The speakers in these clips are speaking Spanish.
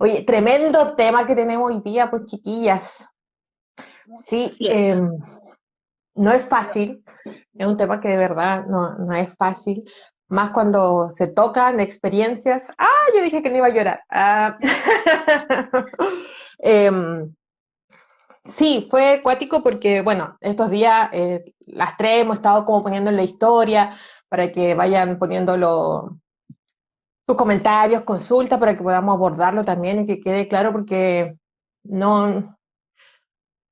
Oye, tremendo tema que tenemos hoy día, pues chiquillas. Sí, Así es. no es fácil, es un tema que de verdad no es fácil, más cuando se tocan experiencias. Ah, yo dije que no iba a llorar. Ah. Em, sí, fue acuático porque, bueno, estos días las tres hemos estado como poniendo en la historia para que vayan poniendo sus comentarios, consultas, para que podamos abordarlo también y que quede claro porque no,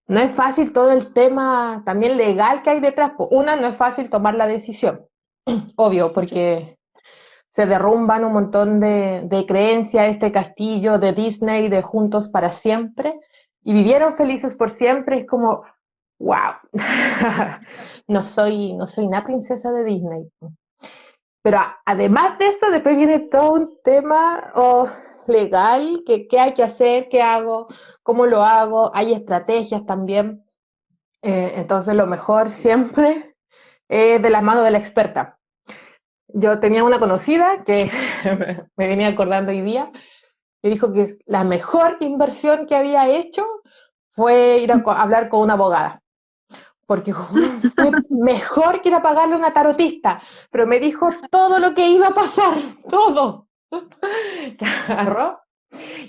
no es fácil todo el tema también legal que hay detrás. Una, no es fácil tomar la decisión, obvio, Sí. porque se derrumban un montón de creencias, este castillo de Disney de juntos para siempre, y vivieron felices por siempre. Es como, wow, no soy una princesa de Disney. Pero además de eso, después viene todo un tema legal, que qué hay que hacer, qué hago, cómo lo hago, hay estrategias también. Entonces lo mejor siempre es de las manos de la experta. Yo tenía una conocida que me venía acordando hoy día, que dijo que la mejor inversión que había hecho fue ir a hablar con una abogada, porque fue mejor que ir a pagarle a una tarotista, pero me dijo todo lo que iba a pasar, todo. Que agarró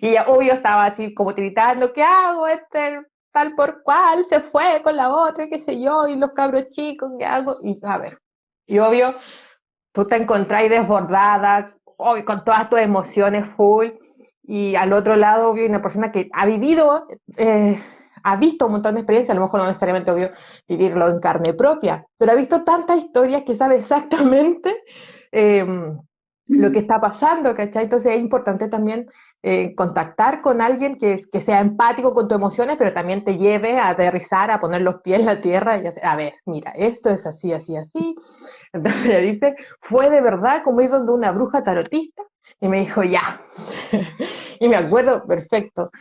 y ella, obvio, estaba así como gritando, ¿qué hago? Este tal por cual se fue con la otra, qué sé yo, y los cabros chicos, ¿qué hago? Y a ver, y obvio, tú te encontrás desbordada, obvio, con todas tus emociones full, y al otro lado, obvio, una persona que ha vivido, ha visto un montón de experiencias, a lo mejor no necesariamente, obvio, vivirlo en carne propia, pero ha visto tantas historias que sabe exactamente eh, lo que está pasando, ¿cachai? Entonces es importante también contactar con alguien que sea empático con tus emociones, pero también te lleve a aterrizar, a poner los pies en la tierra y hacer, a ver, mira, esto es así, así, así. Entonces ella dice, fue de verdad como ir donde una bruja tarotista y me dijo, ya. Y me acuerdo, perfecto.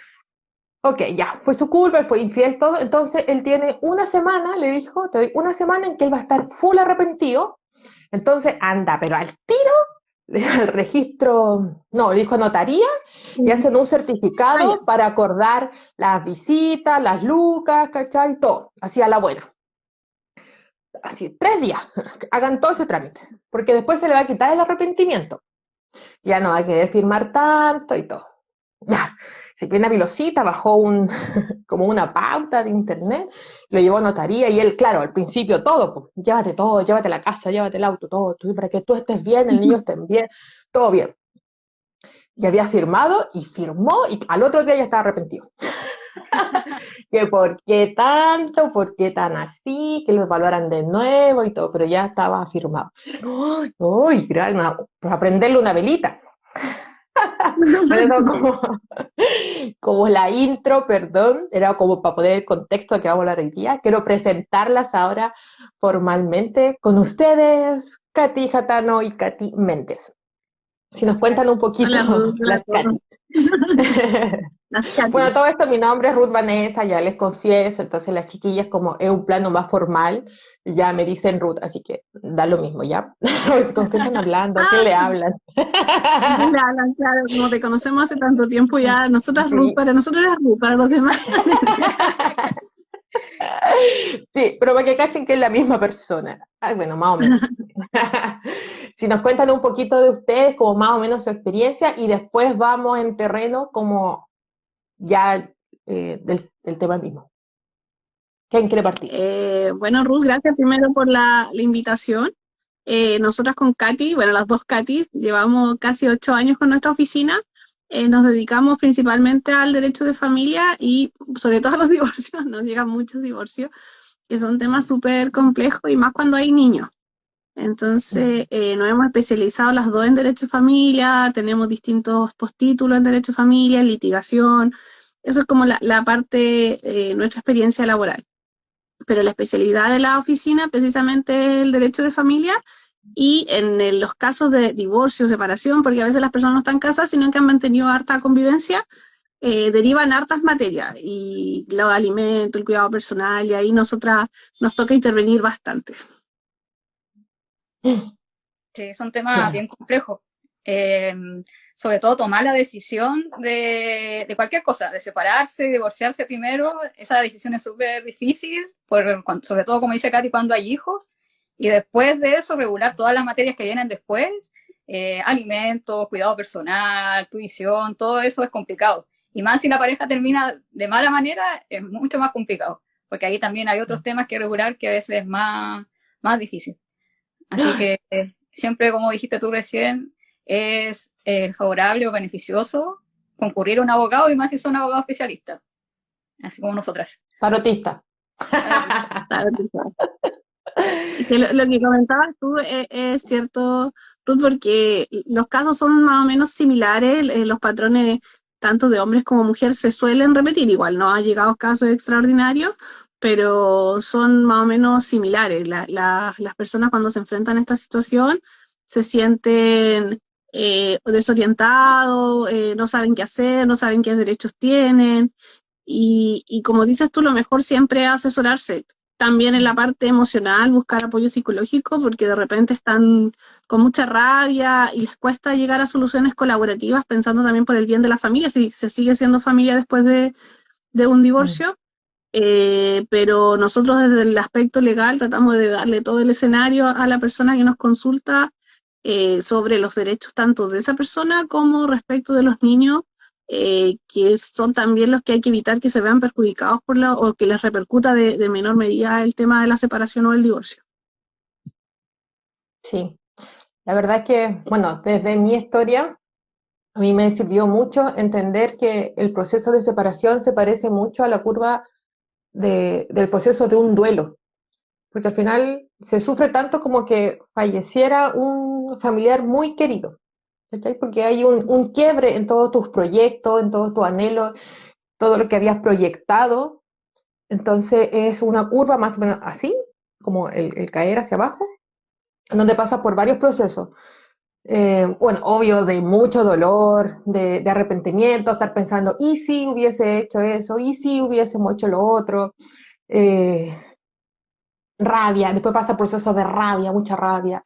Ok, ya, fue su culpa, él fue infiel, todo. Entonces él tiene una semana, le dijo, te doy una semana en que él va a estar full arrepentido. Entonces anda, pero al tiro, al registro, no, le dijo a notaría y hacen un Ah, ya. certificado para acordar las visitas, las lucas, ¿cachai? Todo, así a la buena. Así, 3 días, hagan todo ese trámite, porque después se le va a quitar el arrepentimiento. Ya no va a querer firmar tanto y todo. Ya, si viene a Vilosita, bajó como una pauta de internet, lo llevó a notaría y él, claro, al principio todo, llévate la casa, llévate el auto, todo, para que tú estés bien, el niño esté bien, todo bien. Y había firmado y firmó y al otro día ya estaba arrepentido. Que por qué tanto, por qué tan así, que lo evaluaran de nuevo y todo, pero ya estaba firmado. ¡Uy! ¡Uy! Para prenderle una velita. Bueno, eso como la intro, perdón, era como para poner el contexto que vamos a hablar hoy día. Quiero presentarlas ahora formalmente con ustedes, Katy Jatano y Katy Méndez. Si nos Gracias. cuentan un poquito Hola, Ruth. Hola a las todos. Katy. Las Bueno, Katy. todo esto, mi nombre es Ruth Vanessa, ya les confieso, entonces las chiquillas como es un plano más formal, ya me dicen Ruth, así que da lo mismo, ¿ya? ¿Con qué están hablando? ¿Qué Ah, le hablan? dile a Alan, claro, como te conocemos hace tanto tiempo ya, nosotras Ruth, Sí. para nosotros eres Ruth, para los demás. Sí, pero para que cachen que es la misma persona. Ay, bueno, más o menos. Si nos cuentan un poquito de ustedes, como más o menos su experiencia, y después vamos en terreno como ya del tema mismo. ¿Quién quiere partir? Bueno, Ruth, gracias primero por la invitación. Nosotras con Katy, bueno, las dos Katy, llevamos casi 8 años con nuestra oficina. Nos dedicamos principalmente al derecho de familia y sobre todo a los divorcios. Nos llegan muchos divorcios, que son temas súper complejos y más cuando hay niños. Entonces, nos hemos especializado las dos en derecho de familia, tenemos distintos postítulos en derecho de familia, en litigación. Eso es como la parte, nuestra experiencia laboral. Pero la especialidad de la oficina precisamente es el derecho de familia y en los casos de divorcio, separación, porque a veces las personas no están casadas, sino que han mantenido harta convivencia, derivan hartas materias y los alimentos, el cuidado personal, y ahí nosotras nos toca intervenir bastante. Sí, es un tema Claro. bien complejo. eh, sobre todo tomar la decisión de cualquier cosa, de separarse, divorciarse primero. Esa decisión es súper difícil, sobre todo, como dice Katy, cuando hay hijos, y después de eso regular todas las materias que vienen después, alimentos, cuidado personal, tuición, todo eso es complicado. Y más si la pareja termina de mala manera, es mucho más complicado, porque ahí también hay otros temas que regular que a veces es más difícil. Así que siempre, como dijiste tú recién, es favorable o beneficioso concurrir a un abogado, y más si son abogados especialistas, así como nosotras. Tarotista. Y que lo que comentabas tú es cierto, Ruth, porque los casos son más o menos similares, los patrones tanto de hombres como mujeres se suelen repetir, igual no ha llegado casos extraordinarios, pero son más o menos similares. Las personas cuando se enfrentan a esta situación se sienten desorientados, no saben qué hacer, no saben qué derechos tienen, y como dices tú, lo mejor siempre es asesorarse también en la parte emocional, buscar apoyo psicológico, porque de repente están con mucha rabia y les cuesta llegar a soluciones colaborativas, pensando también por el bien de la familia, si se sigue siendo familia después de un divorcio. Pero nosotros desde el aspecto legal tratamos de darle todo el escenario a la persona que nos consulta sobre los derechos tanto de esa persona como respecto de los niños, que son también los que hay que evitar que se vean perjudicados o que les repercuta de menor medida el tema de la separación o el divorcio. Sí, la verdad es que, bueno, desde mi historia, a mí me sirvió mucho entender que el proceso de separación se parece mucho a la curva del proceso de un duelo, porque al final se sufre tanto como que falleciera un familiar muy querido, ¿cachai? Porque hay un quiebre en todos tus proyectos, en todos tus anhelos, todo lo que habías proyectado. Entonces es una curva más o menos así, como el caer hacia abajo, en donde pasa por varios procesos. Bueno, obvio, de mucho dolor, de arrepentimiento, estar pensando, ¿y si hubiese hecho eso? ¿Y si hubiésemos hecho lo otro? Eh, Rabia, después pasa procesos de rabia, mucha rabia.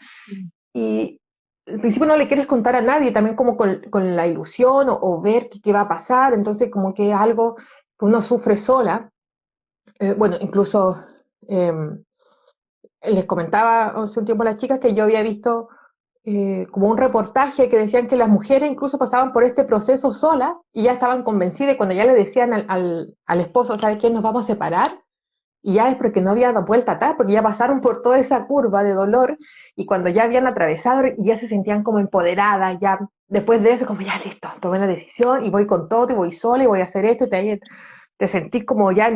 Y al principio no le quieres contar a nadie, también como con la ilusión o ver qué va a pasar, entonces como que es algo que uno sufre sola. Bueno, incluso eh, les comentaba hace un tiempo a las chicas que yo había visto como un reportaje que decían que las mujeres incluso pasaban por este proceso solas y ya estaban convencidas y cuando ya le decían al esposo, ¿sabes qué? Nos vamos a separar. Y ya es porque no había dado vuelta atrás, porque ya pasaron por toda esa curva de dolor y cuando ya habían atravesado y ya se sentían como empoderadas, ya después de eso como ya listo, tomé la decisión y voy con todo y voy sola y voy a hacer esto y te sentís como ya,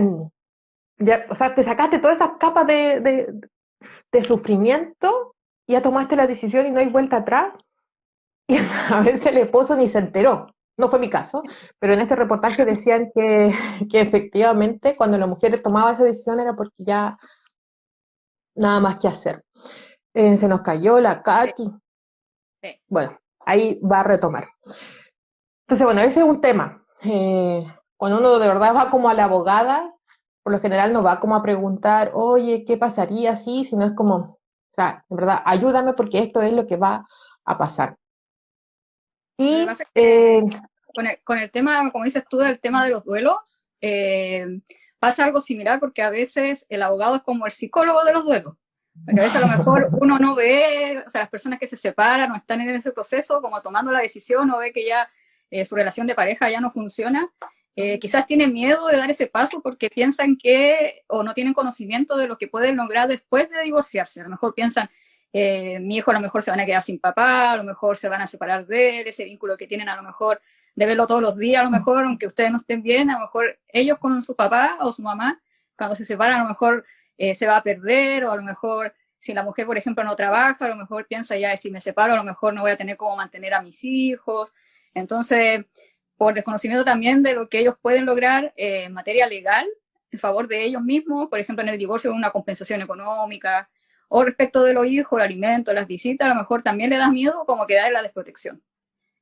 o sea, te sacaste todas esas capas de sufrimiento y ya tomaste la decisión y no hay vuelta atrás. Y a veces el esposo ni se enteró. No fue mi caso, pero en este reportaje decían que efectivamente cuando la mujer tomaba esa decisión era porque ya nada más que hacer. Se nos cayó la Katy. Sí. Bueno, ahí va a retomar. Entonces, bueno, ese es un tema. Cuando uno de verdad va como a la abogada, por lo general no va como a preguntar, oye, ¿qué pasaría si? Sino es como, o sea, de verdad, ayúdame porque esto es lo que va a pasar. Lo que Y pasa es que con el tema, como dices tú, el tema de los duelos, pasa algo similar, porque a veces el abogado es como el psicólogo de los duelos. Porque a veces a lo mejor uno no ve, o sea, las personas que se separan o están en ese proceso, como tomando la decisión, o ve que ya su relación de pareja ya no funciona, quizás tienen miedo de dar ese paso porque piensan que, o no tienen conocimiento de lo que pueden lograr después de divorciarse. A lo mejor piensan, mi hijo a lo mejor se van a quedar sin papá, a lo mejor se van a separar de él, ese vínculo que tienen a lo mejor de verlo todos los días, a lo mejor, aunque ustedes no estén bien, a lo mejor ellos con su papá o su mamá, cuando se separan, a lo mejor se va a perder, o a lo mejor si la mujer, por ejemplo, no trabaja, a lo mejor piensa ya, si me separo, a lo mejor no voy a tener cómo mantener a mis hijos. Entonces, por desconocimiento también de lo que ellos pueden lograr en materia legal, en favor de ellos mismos, por ejemplo, en el divorcio, una compensación económica, o respecto de los hijos, el alimento, las visitas, a lo mejor también le da miedo como quedar en la desprotección.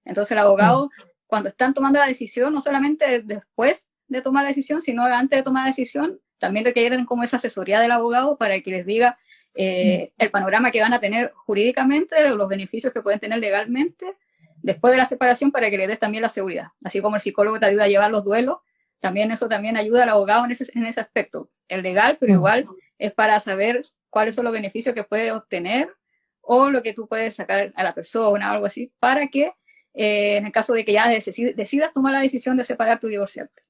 Entonces el abogado, cuando están tomando la decisión, no solamente después de tomar la decisión, sino antes de tomar la decisión, también requieren como esa asesoría del abogado para que les diga el panorama que van a tener jurídicamente, los beneficios que pueden tener legalmente, después de la separación para que le des también la seguridad. Así como el psicólogo te ayuda a llevar los duelos, también eso también ayuda al abogado en ese aspecto. El legal, pero igual es para saber cuáles son los beneficios que puedes obtener o lo que tú puedes sacar a la persona o algo así, para que en el caso de que ya decidas tomar la decisión de separarte o divorciarte.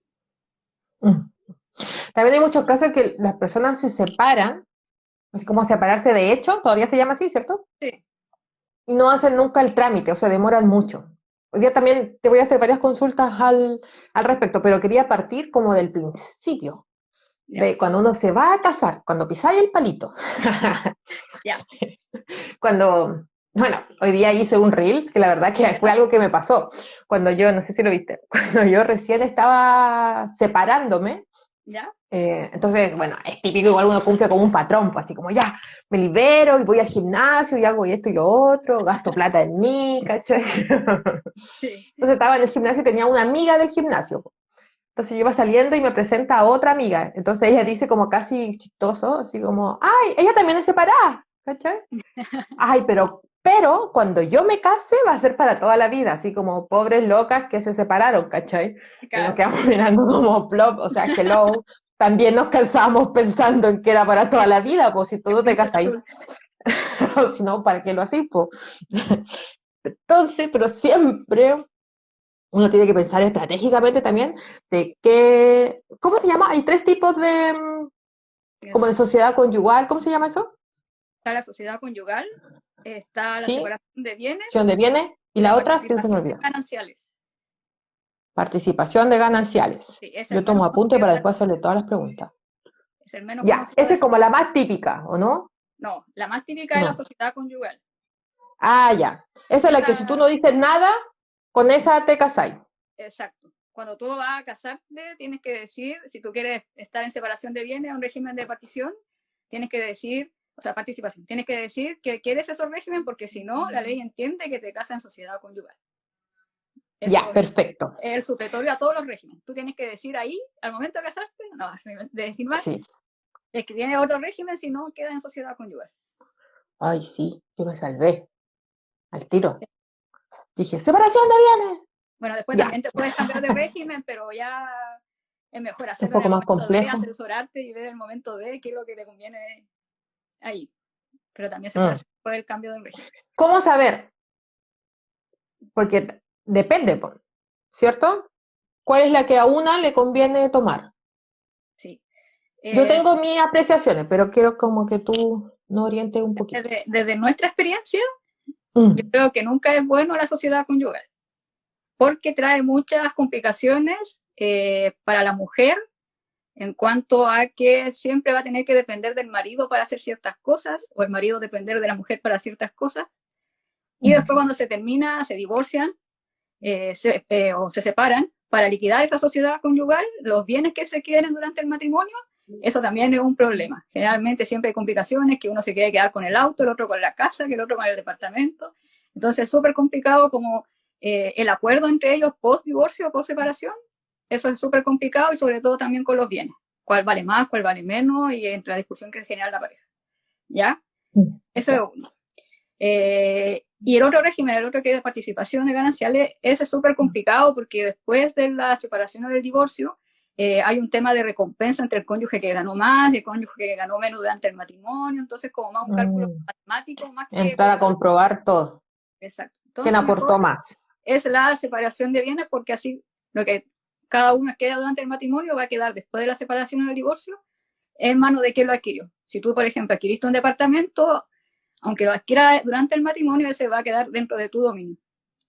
También hay muchos casos que las personas se separan, así como separarse de hecho, todavía se llama así, ¿cierto? Sí. Y no hacen nunca el trámite, o sea, demoran mucho. Hoy día también te voy a hacer varias consultas al respecto, pero quería partir como del principio, de cuando uno se va a casar, cuando pisáis el palito. Ya. Cuando, bueno, hoy día hice un reel, que la verdad que fue algo que me pasó, cuando yo, no sé si lo viste, cuando yo recién estaba separándome. ¿Ya? Entonces, bueno, es típico, igual uno cumple como un patrón, pues así como ya, me libero y voy al gimnasio y hago esto y lo otro, gasto plata en mí, ¿cachai? Sí. Entonces estaba en el gimnasio y tenía una amiga del gimnasio. Entonces yo iba saliendo y me presenta a otra amiga. Entonces ella dice como casi chistoso, así como, ¡ay, ella también es separada! ¿Cachai? Ay, pero cuando yo me case va a ser para toda la vida, así como pobres locas que se separaron, ¿cachai? Claro. Y nos quedamos mirando como plop, o sea, hello, también nos cansamos pensando en que era para toda la vida, pues si tú te casas ahí, si no, ¿para qué lo haces, pues? Entonces, pero siempre uno tiene que pensar estratégicamente también de qué, ¿cómo se llama? Hay 3 tipos de, como de sociedad conyugal, ¿cómo se llama eso? Está la sociedad conyugal, está la ¿Sí? separación de bienes. De bienes, y la otra, participación se me olvidó. gananciales. Participación de gananciales. Sí, yo tomo apunte para después hacerle todas las preguntas. Es el menos ya, conocido. esa es como la más típica, ¿o no? No, la más típica es la sociedad conyugal. Ah, ya. Esa es la que si tú no dices nada, con esa te casáis. Exacto. Cuando tú vas a casarte, tienes que decir, si tú quieres estar en separación de bienes, un régimen de partición, tienes que decir, o sea, participación, tienes que decir que quieres esos régimen porque si no, la ley entiende que te casas en sociedad conyugal. Eso ya, perfecto. Es el supletorio a todos los regímenes. Tú tienes que decir ahí, al momento de casarte, no, de firmar, sí. Es que tiene otro régimen si no queda en sociedad conyugal. Ay, sí, yo me salvé. Al tiro. Dije, separación de bienes. Bueno, después también te puedes cambiar de régimen, pero ya es mejor hacerlo un poco más complejo. de asesorarte y ver el momento de qué es lo que te conviene ahí. Pero también se puede hacer por el cambio de régimen. ¿Cómo saber? Porque depende, ¿cierto? ¿Cuál es la que a una le conviene tomar? Sí. Yo tengo mis apreciaciones, pero quiero como que tú nos orientes un poquito. Desde nuestra experiencia, yo creo que nunca es bueno la sociedad conyugal, porque trae muchas complicaciones para la mujer en cuanto a que siempre va a tener que depender del marido para hacer ciertas cosas, o el marido depender de la mujer para ciertas cosas, y después cuando se termina, se divorcian o se separan, para liquidar esa sociedad conyugal, los bienes que se queden durante el matrimonio, eso también es un problema. Generalmente siempre hay complicaciones, que uno se quiere quedar con el auto, el otro con la casa, que el otro con el departamento. Entonces es súper complicado como el acuerdo entre ellos post divorcio o post separación. Eso es súper complicado, y sobre todo también con los bienes. ¿Cuál vale más, cuál vale menos? Y entre la discusión que genera la pareja. ¿Ya? Eso es uno. Y el otro régimen, el otro que es de participación de gananciales, ese es súper complicado porque después de la separación o del divorcio hay un tema de recompensa entre el cónyuge que ganó más y el cónyuge que ganó menos durante el matrimonio. Entonces, como más un cálculo matemático, más que entrar a comprobar todo. Exacto. Entonces, ¿quién aportó más? Es la separación de bienes, porque así lo que cada uno queda durante el matrimonio va a quedar después de la separación o del divorcio en manos de quien lo adquirió. Si tú, por ejemplo, adquiriste un departamento, aunque lo adquiera durante el matrimonio, ese va a quedar dentro de tu dominio.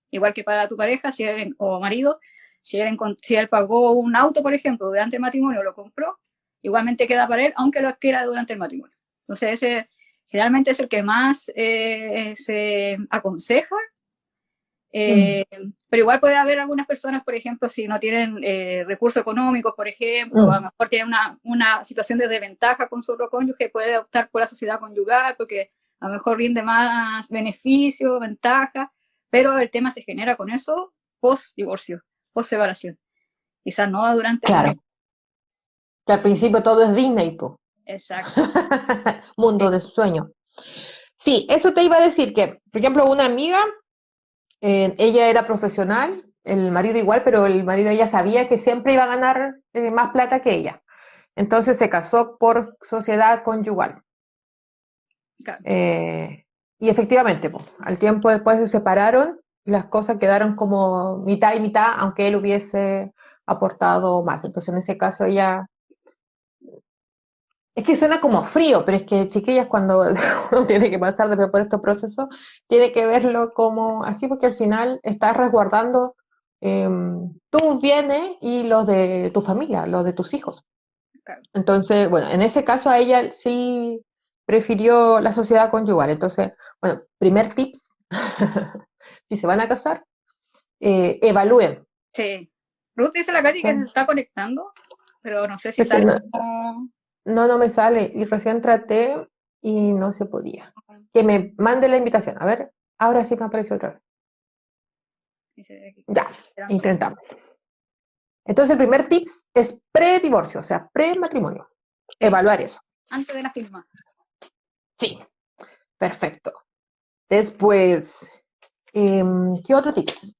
Igual que para tu pareja, o marido, si él pagó un auto, por ejemplo, durante el matrimonio, lo compró, igualmente queda para él, aunque lo adquiera durante el matrimonio. Entonces, ese generalmente es el que más se aconseja. Pero igual puede haber algunas personas, por ejemplo, si no tienen recursos económicos, por ejemplo, a lo mejor tienen una situación de desventaja con su otro cónyuge, puede optar por la sociedad conyugal, porque a lo mejor rinde más beneficio, ventaja, pero el tema se genera con eso post divorcio, post separación. Quizás no durante el que al principio todo es Disney, po. Exacto. Mundo de sueños. Sí, eso te iba a decir que, por ejemplo, una amiga Ella era profesional, el marido igual, pero el marido de ella sabía que siempre iba a ganar más plata que ella. Entonces se casó por sociedad conyugal. Claro. Y efectivamente, pues, al tiempo después se separaron y las cosas quedaron como mitad y mitad, aunque él hubiese aportado más. Entonces en ese caso ella... Es que suena como frío, pero es que chiquillas cuando uno tiene que pasar después por estos procesos, tiene que verlo como así porque al final estás resguardando tus bienes y los de tu familia, los de tus hijos. Claro. Entonces, bueno, en ese caso a ella sí prefirió la sociedad conyugal. Entonces, bueno, primer tips, si se van a casar, evalúen. Sí. Ruth dice la Katy que se está conectando, pero no sé si Porque sale no, como... no me sale y recién traté y no se podía. Que me mande la invitación. A ver, ahora sí me apareció otra vez. Dice aquí, Ya, esperando. intentamos. Entonces, el primer tips es pre-divorcio, o sea, pre-matrimonio. Evaluar eso. Antes de la firma. Sí, perfecto. Después, ¿qué otro tips?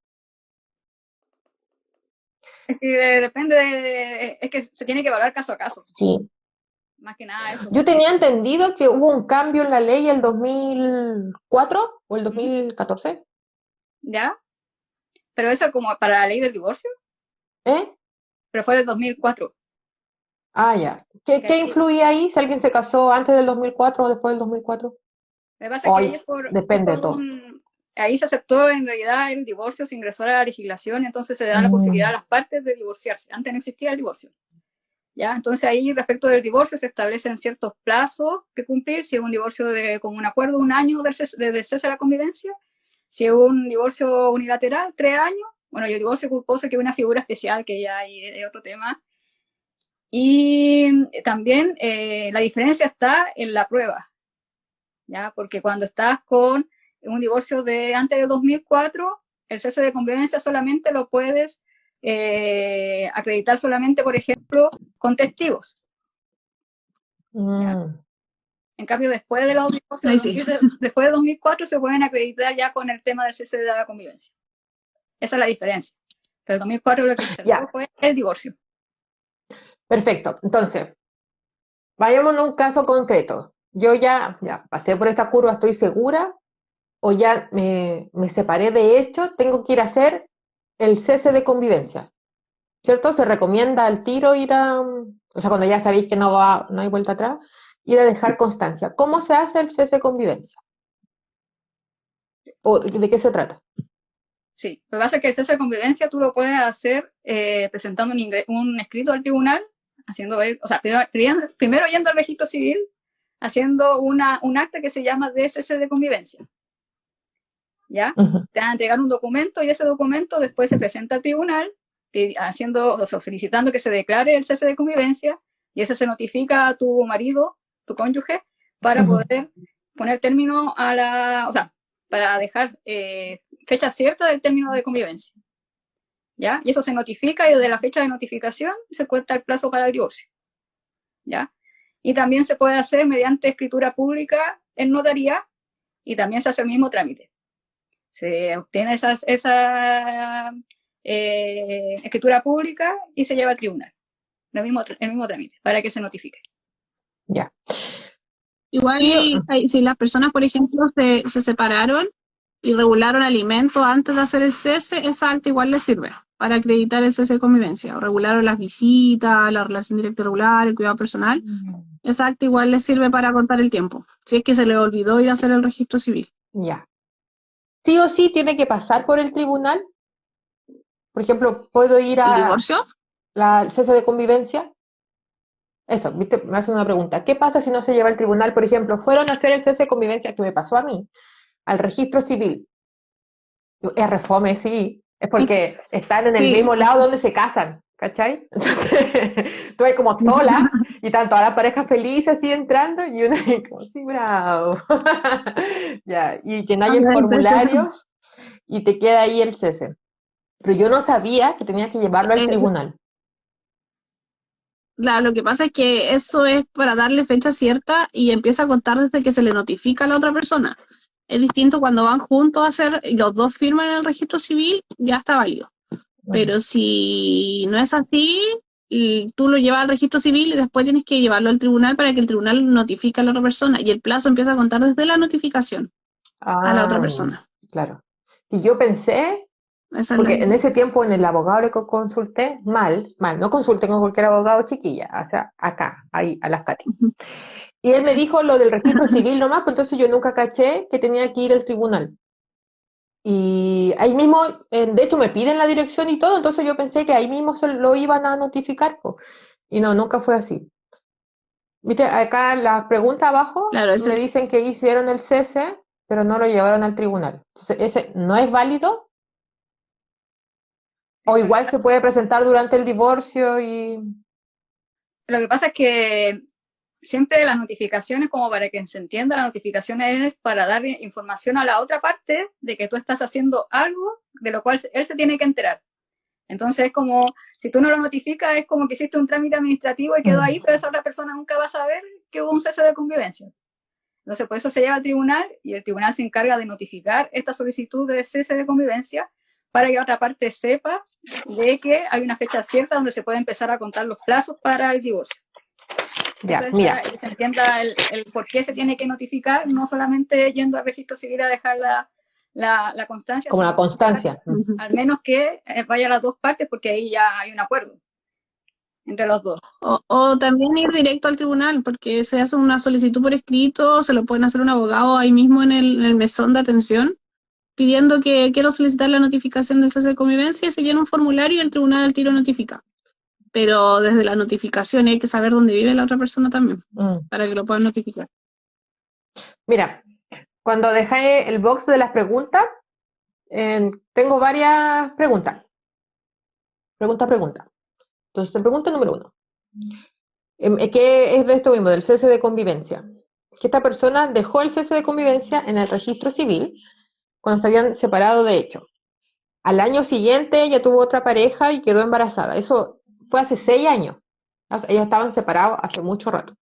Es que depende es que se tiene que evaluar caso a caso. Sí. Más que nada eso. Yo tenía entendido que hubo un cambio en la ley el 2004 o el 2014. ¿Ya? Pero eso como para la ley del divorcio. ¿Eh? Pero fue del 2004. Ah, ya. ¿Qué influye ahí? Si alguien se casó antes del 2004 o después del 2004. Me pasa que Hoy ahí es por depende de todo. ahí se aceptó en realidad el divorcio, se ingresó a la legislación, entonces se da la posibilidad a las partes de divorciarse. Antes no existía el divorcio. ¿Ya? Entonces ahí respecto del divorcio se establecen ciertos plazos que cumplir, si es un divorcio con un acuerdo, 1 año de cese de la convivencia, si es un divorcio unilateral, 3 años, bueno, y el divorcio culposo que es una figura especial que ya hay de otro tema. Y también la diferencia está en la prueba, ¿ya? Porque cuando estás con un divorcio de antes de 2004, el cese de convivencia solamente lo puedes acreditar solamente, por ejemplo, con testigos. ¿Ya? En cambio, después de los divorcios, después de 2004, se pueden acreditar ya con el tema del cese de la convivencia. Esa es la diferencia. Pero en 2004 lo que se fue el divorcio. Perfecto. Entonces, vayamos a un caso concreto. Yo ya pasé por esta curva, estoy segura, o ya me separé de hecho, tengo que ir a hacer el cese de convivencia. ¿Cierto? Se recomienda al tiro ir a, o sea, cuando ya sabéis que no hay vuelta atrás, ir a dejar constancia. ¿Cómo se hace el cese de convivencia? ¿O de qué se trata? Sí, lo que pasa es que el cese de convivencia tú lo puedes hacer presentando un escrito al tribunal, haciendo, o sea, primero yendo al registro civil, haciendo un acta que se llama de cese de convivencia. ¿Ya? Te van a entregar un documento y ese documento después se presenta al tribunal solicitando que se declare el cese de convivencia y ese se notifica a tu marido, tu cónyuge, para poder poner término o sea, para dejar fecha cierta del término de convivencia. ¿Ya? Y eso se notifica y desde la fecha de notificación se cuenta el plazo para el divorcio. ¿Ya? Y también se puede hacer mediante escritura pública en notaría y también se hace el mismo trámite. Se obtiene esa escritura pública y se lleva al tribunal. El mismo trámite, para que se notifique. Ya. Igual, si las personas, por ejemplo, se separaron y regularon alimentos antes de hacer el cese, esa acta igual les sirve para acreditar el cese de convivencia. O regularon las visitas, la relación directa regular, el cuidado personal. Esa acta igual les sirve para contar el tiempo, si es que se les olvidó ir a hacer el registro civil. Ya. ¿Sí o sí tiene que pasar por el tribunal? Por ejemplo, ¿puedo ir a... ¿El divorcio? ¿El cese de convivencia? Eso, ¿viste? Me hace una pregunta. ¿Qué pasa si no se lleva al tribunal? Por ejemplo, fueron a hacer el cese de convivencia que me pasó a mí, al registro civil. Es refome, sí. Es porque están en el mismo lado donde se casan, ¿cachai? Entonces, tú ves como sola y están todas las parejas felices así entrando y una como, sí, bravo. Ya, y que no hay el formulario y te queda ahí el cese. Pero yo no sabía que tenía que llevarlo al tribunal. Claro, lo que pasa es que eso es para darle fecha cierta y empieza a contar desde que se le notifica a la otra persona. Es distinto cuando van juntos a hacer, y los dos firman en el registro civil, ya está válido. Pero si no es así, y tú lo llevas al registro civil y después tienes que llevarlo al tribunal para que el tribunal notifique a la otra persona, y el plazo empieza a contar desde la notificación a la otra persona. Claro. Y yo pensé, Esa es porque la... en ese tiempo en el abogado le consulté mal, no consulten con cualquier abogado, chiquilla, o sea, acá, ahí, a las Katy. Y él me dijo lo del registro civil nomás, pues entonces yo nunca caché que tenía que ir al tribunal. Y ahí mismo, de hecho me piden la dirección y todo, entonces yo pensé que ahí mismo se lo iban a notificar, pues. Y no, nunca fue así. Viste, acá las preguntas abajo Claro, me dicen que hicieron el cese, pero no lo llevaron al tribunal. Entonces, ¿ese no es válido? ¿O igual se puede presentar durante el divorcio y...? Lo que pasa es que siempre las notificaciones, como para que se entienda, la notificación es para dar información a la otra parte de que tú estás haciendo algo de lo cual él se tiene que enterar. Entonces es como, si tú no lo notificas, es como que hiciste un trámite administrativo y quedó ahí, pero esa otra persona nunca va a saber que hubo un cese de convivencia. Entonces por eso se lleva al tribunal y el tribunal se encarga de notificar esta solicitud de cese de convivencia para que la otra parte sepa de que hay una fecha cierta donde se puede empezar a contar los plazos para el divorcio. Ya, Eso mira. es, se entienda el por qué se tiene que notificar, no solamente yendo al registro civil a dejar la constancia. Como la constancia. Al menos que vaya a las dos partes, porque ahí ya hay un acuerdo entre los dos. O también ir directo al tribunal, porque se hace una solicitud por escrito, se lo pueden hacer un abogado ahí mismo en el mesón de atención, pidiendo que quiero solicitar la notificación del cese de convivencia, se llena un formulario y el tribunal al tiro notifica. Pero desde la notificación hay que saber dónde vive la otra persona también, para que lo puedan notificar. Mira, cuando dejé el box de las preguntas, tengo varias preguntas. Pregunta. Entonces, pregunta número 1. ¿Qué es de esto mismo, del cese de convivencia? Que esta persona dejó el cese de convivencia en el registro civil cuando se habían separado de hecho. Al año siguiente ella tuvo otra pareja y quedó embarazada. Eso fue hace 6 años. Ellos estaban separados hace mucho rato.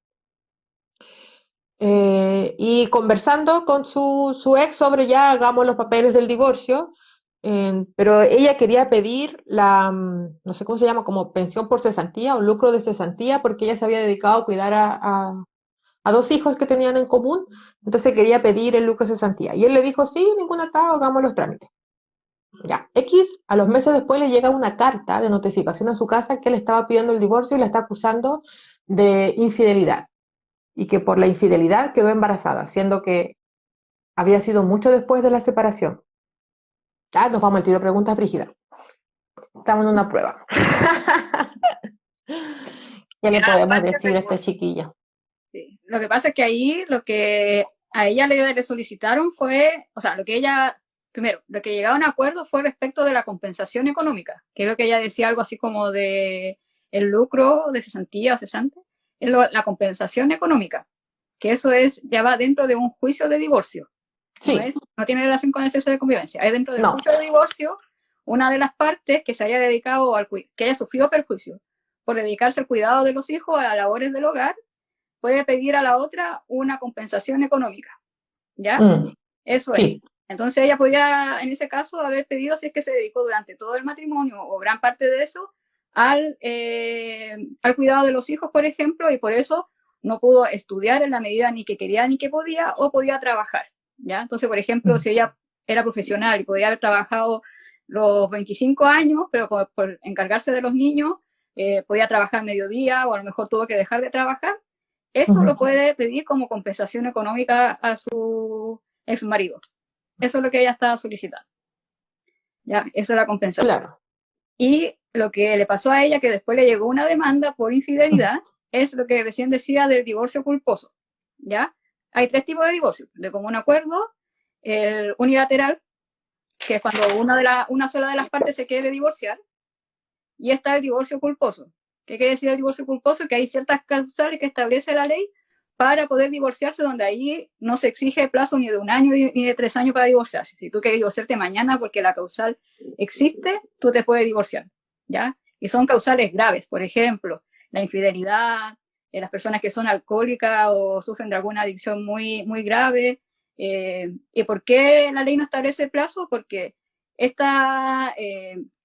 Y conversando con su ex sobre ya hagamos los papeles del divorcio, pero ella quería pedir no sé cómo se llama, como pensión por cesantía o lucro de cesantía, porque ella se había dedicado a cuidar a 2 hijos que tenían en común, entonces quería pedir el lucro de cesantía. Y él le dijo, sí, ningún atado, hagamos los trámites. Ya, a los meses después le llega una carta de notificación a su casa que le estaba pidiendo el divorcio y la está acusando de infidelidad. Y que por la infidelidad quedó embarazada, siendo que había sido mucho después de la separación. Nos vamos al tiro, preguntas brígidas. Estamos en una prueba. ¿Qué le podemos decir a esta chiquilla? Sí. Lo que pasa es que ahí lo que a ella le solicitaron fue, o sea, lo que ella, primero, lo que llegaron a acuerdo fue respecto de la compensación económica, que es lo que ella decía, algo así como de el lucro de cesantía o cesante, es la compensación económica, que eso ya va dentro de un juicio de divorcio. Sí. No tiene relación con el cese de convivencia. Es dentro del juicio de divorcio, una de las partes que se haya dedicado, que haya sufrido perjuicio por dedicarse al cuidado de los hijos, a las labores del hogar, puede pedir a la otra una compensación económica. ¿Ya? Eso es. Entonces ella podía, en ese caso, haber pedido, si es que se dedicó durante todo el matrimonio o gran parte de eso, al cuidado de los hijos, por ejemplo, y por eso no pudo estudiar en la medida ni que quería ni que podía, o podía trabajar. ¿Ya? Entonces, por ejemplo, si ella era profesional y podía haber trabajado los 25 años, pero por encargarse de los niños, podía trabajar mediodía o a lo mejor tuvo que dejar de trabajar, eso lo puede pedir como compensación económica a su ex marido. Eso es lo que ella estaba solicitando. ¿Ya? Eso es la compensación. Claro. Y lo que le pasó a ella, que después le llegó una demanda por infidelidad, es lo que recién decía del divorcio culposo. ¿Ya? Hay 3 tipos de divorcio: de común acuerdo, el unilateral, que es cuando una sola de las partes se quiere divorciar, y está el divorcio culposo. ¿Qué quiere decir el divorcio culposo? Que hay ciertas causales que establece la ley para poder divorciarse, donde ahí no se exige plazo ni de 1 año ni de 3 años para divorciarse. Si tú quieres divorciarte mañana porque la causal existe, tú te puedes divorciar, ¿ya? Y son causales graves, por ejemplo, la infidelidad, las personas que son alcohólicas o sufren de alguna adicción muy, muy grave, ¿Y por qué la ley no establece plazo? Porque esta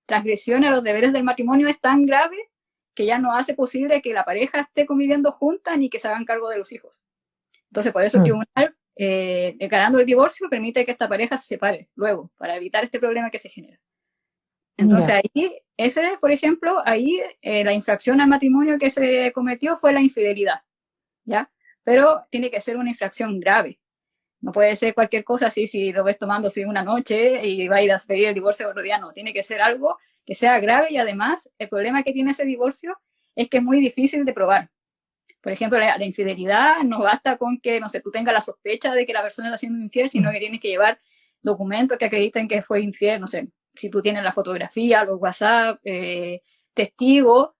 transgresión a los deberes del matrimonio es tan grave que ya no hace posible que la pareja esté conviviendo juntas ni que se hagan cargo de los hijos. Entonces, por eso el tribunal, declarando el divorcio, permite que esta pareja se separe luego, para evitar este problema que se genera. Entonces, ahí, por ejemplo, ahí la infracción al matrimonio que se cometió fue la infidelidad, ¿ya? Pero tiene que ser una infracción grave. No puede ser cualquier cosa así, si lo ves tomándose una noche y va a ir a pedir el divorcio otro día, no. Tiene que ser algo que sea grave, y además el problema que tiene ese divorcio es que es muy difícil de probar. Por ejemplo, la infidelidad no basta con que, no sé, tú tengas la sospecha de que la persona está siendo infiel, sino que tienes que llevar documentos que acrediten que fue infiel, no sé, si tú tienes la fotografía, los WhatsApp, testigos,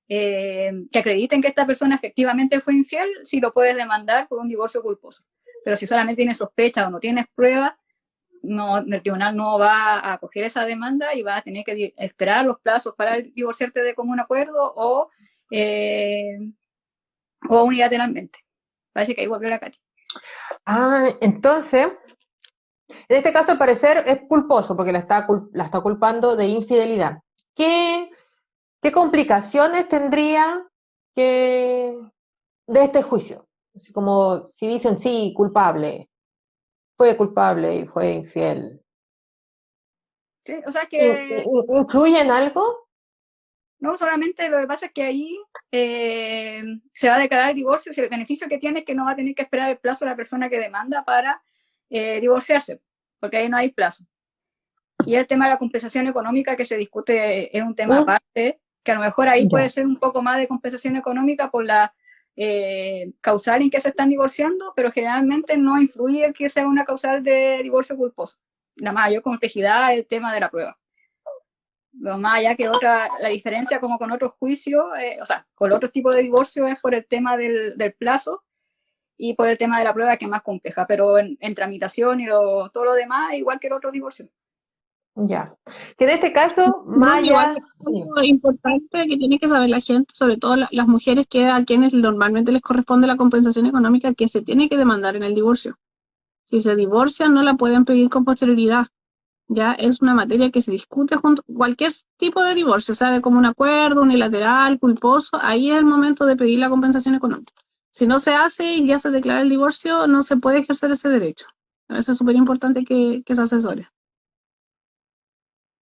que acrediten que esta persona efectivamente fue infiel, sí lo puedes demandar por un divorcio culposo. Pero si solamente tienes sospecha o no tienes pruebas, no, el tribunal no va a acoger esa demanda y va a tener que esperar los plazos para divorciarte de común acuerdo o unilateralmente. Parece que ahí volvió la Katy. Entonces, en este caso al parecer es culposo porque la está culpando de infidelidad. ¿Qué complicaciones tendría de este juicio? Así como si dicen sí, fue culpable y fue infiel. Sí, o sea que... ¿Influye en algo? No, solamente lo que pasa es que ahí se va a declarar el divorcio, y el beneficio que tiene es que no va a tener que esperar el plazo de la persona que demanda para divorciarse, porque ahí no hay plazo. Y el tema de la compensación económica que se discute es un tema aparte, que a lo mejor ahí puede ser un poco más de compensación económica por la causal en que se están divorciando, pero generalmente no influye que sea una causal de divorcio culposo. La mayor complejidad es el tema de la prueba. Lo más allá que la diferencia como con otros juicios, o sea, con otros tipos de divorcio es por el tema del plazo y por el tema de la prueba, que es más compleja, pero en tramitación y todo lo demás, igual que el otro divorcio. Ya. Que en este caso, Maya... Algo importante que tiene que saber la gente, sobre todo las mujeres a quienes normalmente les corresponde la compensación económica, que se tiene que demandar en el divorcio. Si se divorcian, no la pueden pedir con posterioridad. Ya es una materia que se discute junto cualquier tipo de divorcio, o sea, de común acuerdo, unilateral, culposo, ahí es el momento de pedir la compensación económica. Si no se hace y ya se declara el divorcio, no se puede ejercer ese derecho. Eso es súper importante que se asesore.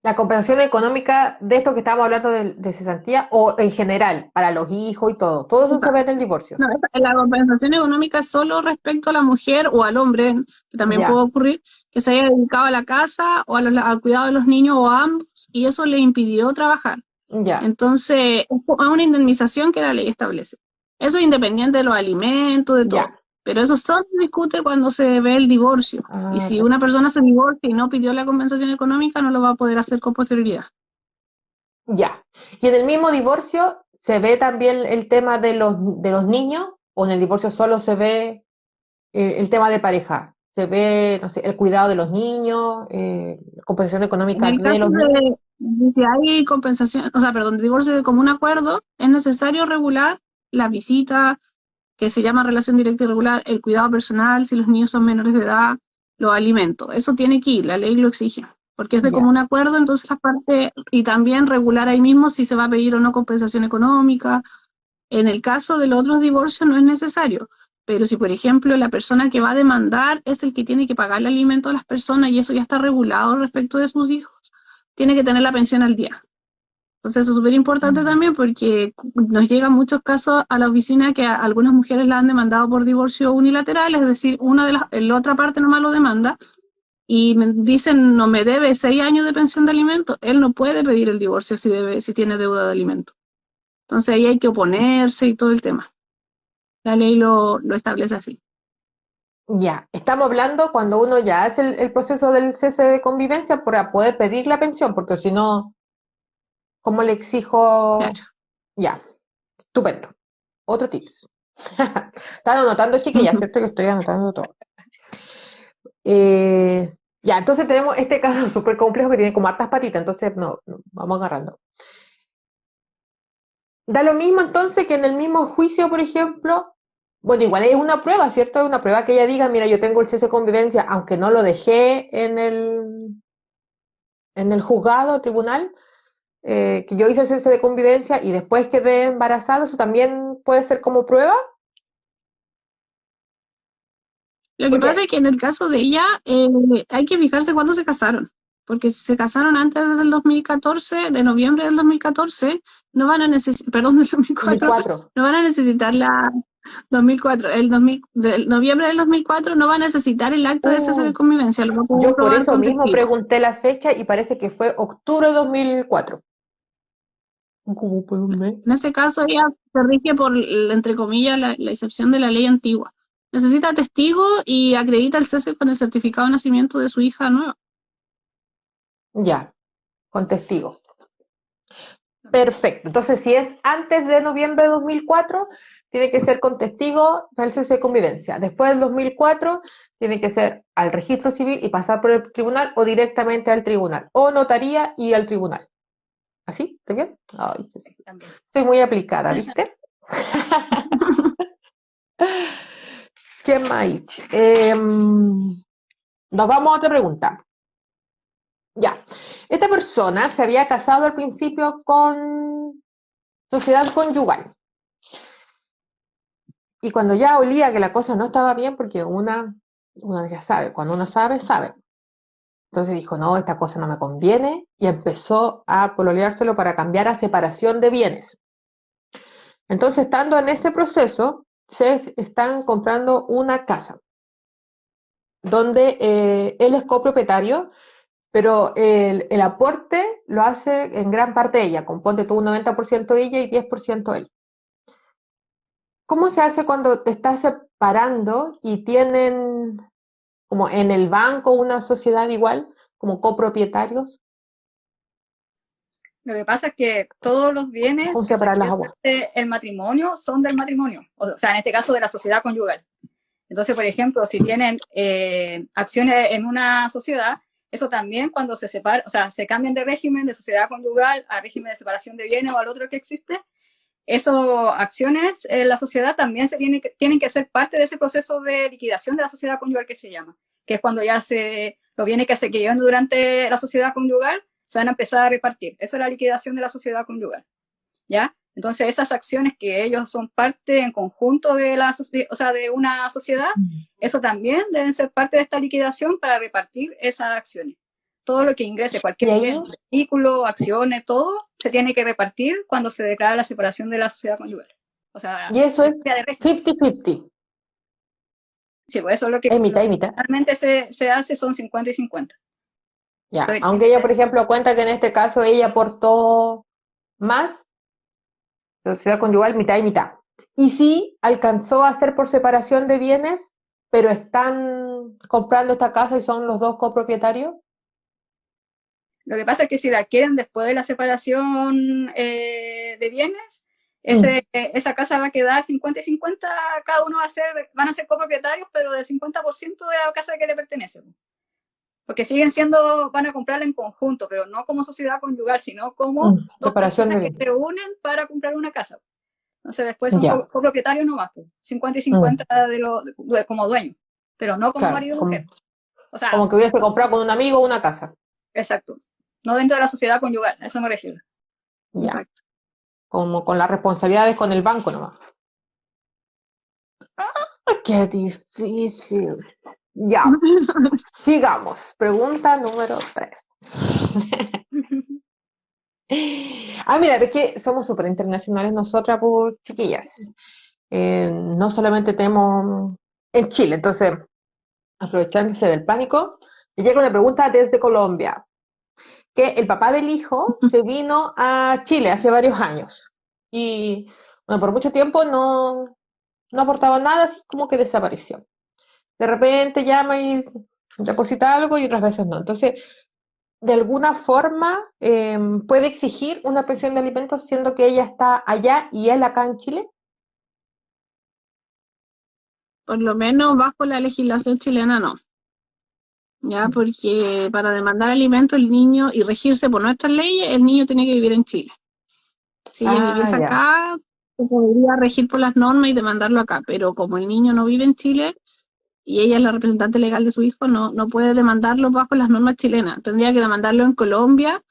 La compensación económica de esto que estábamos hablando de cesantía, o en general, para los hijos y todo eso se ve en el divorcio. No, la compensación económica es solo respecto a la mujer o al hombre, que también puede ocurrir, que se haya dedicado a la casa o al cuidado de los niños o a ambos, y eso le impidió trabajar. Entonces, es una indemnización que la ley establece. Eso es independiente de los alimentos, de todo. Pero eso solo se discute cuando se ve el divorcio. Y si una persona se divorcia y no pidió la compensación económica, no lo va a poder hacer con posterioridad. Ya. Y en el mismo divorcio, ¿se ve también el tema de los niños? ¿O en el divorcio solo se ve el tema de pareja? ¿Se ve, no sé, el cuidado de los niños, compensación económica de los niños? Si hay compensación, divorcio de común acuerdo, es necesario regular la visita, que se llama relación directa y regular, el cuidado personal, si los niños son menores de edad, los alimentos. Eso tiene que ir, la ley lo exige, porque es de común acuerdo, entonces las partes, y también regular ahí mismo si se va a pedir o no compensación económica. En el caso de los otros divorcios no es necesario, pero si, por ejemplo, la persona que va a demandar es el que tiene que pagar el alimento a las personas y eso ya está regulado respecto de sus hijos, tiene que tener la pensión al día. Entonces eso es súper importante también porque nos llegan muchos casos a la oficina que a algunas mujeres la han demandado por divorcio unilateral, es decir, la otra parte nomás lo demanda y me dicen, no me debe 6 años de pensión de alimentos, él no puede pedir el divorcio si tiene deuda de alimentos. Entonces ahí hay que oponerse y todo el tema. La ley lo establece así. Ya, estamos hablando cuando uno ya hace el proceso del cese de convivencia para poder pedir la pensión, porque si no, ¿cómo le exijo? Claro. Ya, estupendo. Otro tips. Están anotando, chiquillas, ¿cierto? Que estoy anotando todo. Ya, entonces tenemos este caso súper complejo que tiene como hartas patitas, entonces no, vamos agarrando. Da lo mismo entonces que en el mismo juicio, por ejemplo, Bueno, igual es una prueba, ¿cierto? Es una prueba que ella diga, mira, yo tengo el cese de convivencia, aunque no lo dejé en el juzgado, tribunal, que yo hice el cese de convivencia y después quedé embarazada, ¿eso también puede ser como prueba? Lo que pasa es que en el caso de ella hay que fijarse cuándo se casaron, porque si se casaron antes del 2014, de noviembre del 2014, no van a necesitar, perdón, del 2004, 2004. no van a necesitar la 2004, del noviembre del 2004 no va a necesitar el acta de cese de convivencia, lo va a poder Yo por probar eso con mismo testigos. pregunté la fecha y parece que fue octubre de 2004. ¿Cómo por un mes? En ese caso ella se rige por, entre comillas, la excepción de la ley antigua. Necesita testigo y acredita el cese con el certificado de nacimiento de su hija nueva. Ya, con testigo. Perfecto. Entonces, si es antes de noviembre de 2004, tiene que ser con testigo para el cese de convivencia. Después del 2004, tiene que ser al registro civil y pasar por el tribunal o directamente al tribunal. O notaría y al tribunal. ¿Así? ¿Está bien? Ay, sí. Soy muy aplicada, ¿viste? ¿Qué más? Nos vamos a otra pregunta. Ya. Esta persona se había casado al principio con sociedad conyugal. Y cuando ya olía que la cosa no estaba bien, porque una ya sabe, cuando uno sabe, sabe. Entonces dijo, no, esta cosa no me conviene, y empezó a pololeárselo para cambiar a separación de bienes. Entonces, estando en ese proceso, se están comprando una casa, donde él es copropietario, pero el aporte lo hace en gran parte ella, ponte tú un 90% ella y 10% él. ¿Cómo se hace cuando te estás separando y tienen como en el banco una sociedad igual, como copropietarios? Lo que pasa es que todos los bienes ¿Cómo que se separar las adquieren aguas? durante el matrimonio son del matrimonio, o sea, en este caso de la sociedad conyugal. Entonces, por ejemplo, si tienen acciones en una sociedad, eso también cuando se separa, o sea, se cambian de régimen de sociedad conyugal a régimen de separación de bienes o al otro que existe, esas acciones en la sociedad también tienen que ser parte de ese proceso de liquidación de la sociedad conyugal que se llama, que es cuando ya los bienes que se quedaron durante la sociedad conyugal se van a empezar a repartir. Eso es la liquidación de la sociedad conyugal, ¿ya? Entonces, esas acciones que ellos son parte en conjunto de de una sociedad, eso también deben ser parte de esta liquidación para repartir esas acciones. Todo lo que ingrese, cualquier bien, vehículo, acciones, todo, se tiene que repartir cuando se declara la separación de la sociedad conyugal. O sea, y eso es 50-50. Sí, pues eso es lo que realmente se hace, son 50 y 50. Ya, aunque ella, por ejemplo, cuenta que en este caso ella aportó más, sociedad conyugal mitad y mitad. Y sí alcanzó a hacer por separación de bienes, pero están comprando esta casa y son los dos copropietarios. Lo que pasa es que si la quieren después de la separación de bienes, esa casa va a quedar 50 y 50, cada uno van a ser copropietarios, pero del 50% de la casa que le pertenece. Porque van a comprarla en conjunto, pero no como sociedad conyugal, sino como dos personas que se unen para comprar una casa. Entonces después son copropietarios nomás, 50 y 50 como dueños, pero no como marido y mujer. O sea, como que hubiese comprado con un amigo una casa. Exacto. No dentro de la sociedad conyugal, a eso me refiero. Ya. Como con las responsabilidades con el banco nomás. ¡Qué difícil! Ya. Sigamos. Pregunta número 3. Mira, es que somos súper internacionales nosotras, pues, chiquillas. No solamente tenemos en Chile, entonces, aprovechándose del pánico, llega una pregunta desde Colombia, que el papá del hijo se vino a Chile hace varios años y, bueno, por mucho tiempo no aportaba nada, así como que desapareció. De repente llama y deposita algo y otras veces no. Entonces, de alguna forma puede exigir una pensión de alimentos siendo que ella está allá y él acá en Chile. Por lo menos bajo la legislación chilena no. Ya, porque para demandar alimentos el niño y regirse por nuestras leyes, el niño tiene que vivir en Chile. Si ella viviese acá, se podría regir por las normas y demandarlo acá, pero como el niño no vive en Chile y ella es la representante legal de su hijo, no puede demandarlo bajo las normas chilenas. Tendría que demandarlo en Colombia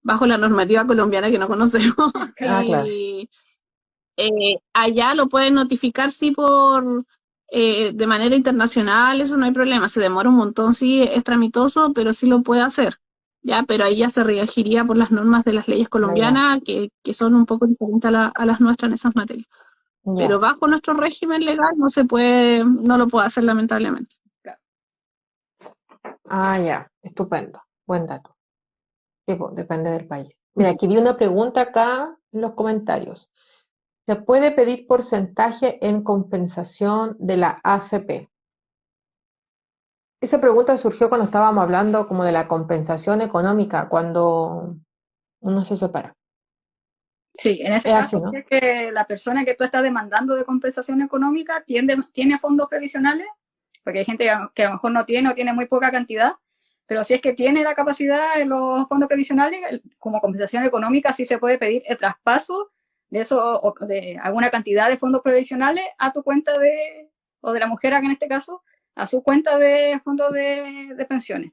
bajo la normativa colombiana que no conocemos. Claro. Y allá lo pueden notificar, sí, de manera internacional, eso no hay problema. Se demora un montón, sí, es tramitoso, pero sí lo puede hacer. Ya, pero ahí ya se regiría por las normas de las leyes colombianas, que son un poco diferentes a las nuestras en esas materias. Pero Ya. bajo nuestro régimen legal no lo puede hacer, lamentablemente. Ah, ya. Estupendo. Buen dato. Sí, pues, depende del país. Mira, aquí vi una pregunta acá en los comentarios. ¿Se puede pedir porcentaje en compensación de la AFP? Esa pregunta surgió cuando estábamos hablando como de la compensación económica cuando uno se separa. Sí, en ese Es caso, así, ¿no? si es que la persona que tú estás demandando de compensación económica tiene fondos previsionales, porque hay gente que a lo mejor no tiene o tiene muy poca cantidad, pero si es que tiene la capacidad en los fondos previsionales, como compensación económica, sí se puede pedir el traspaso de eso o de alguna cantidad de fondos previsionales a tu cuenta o de la mujer en este caso, a su cuenta de fondos de pensiones.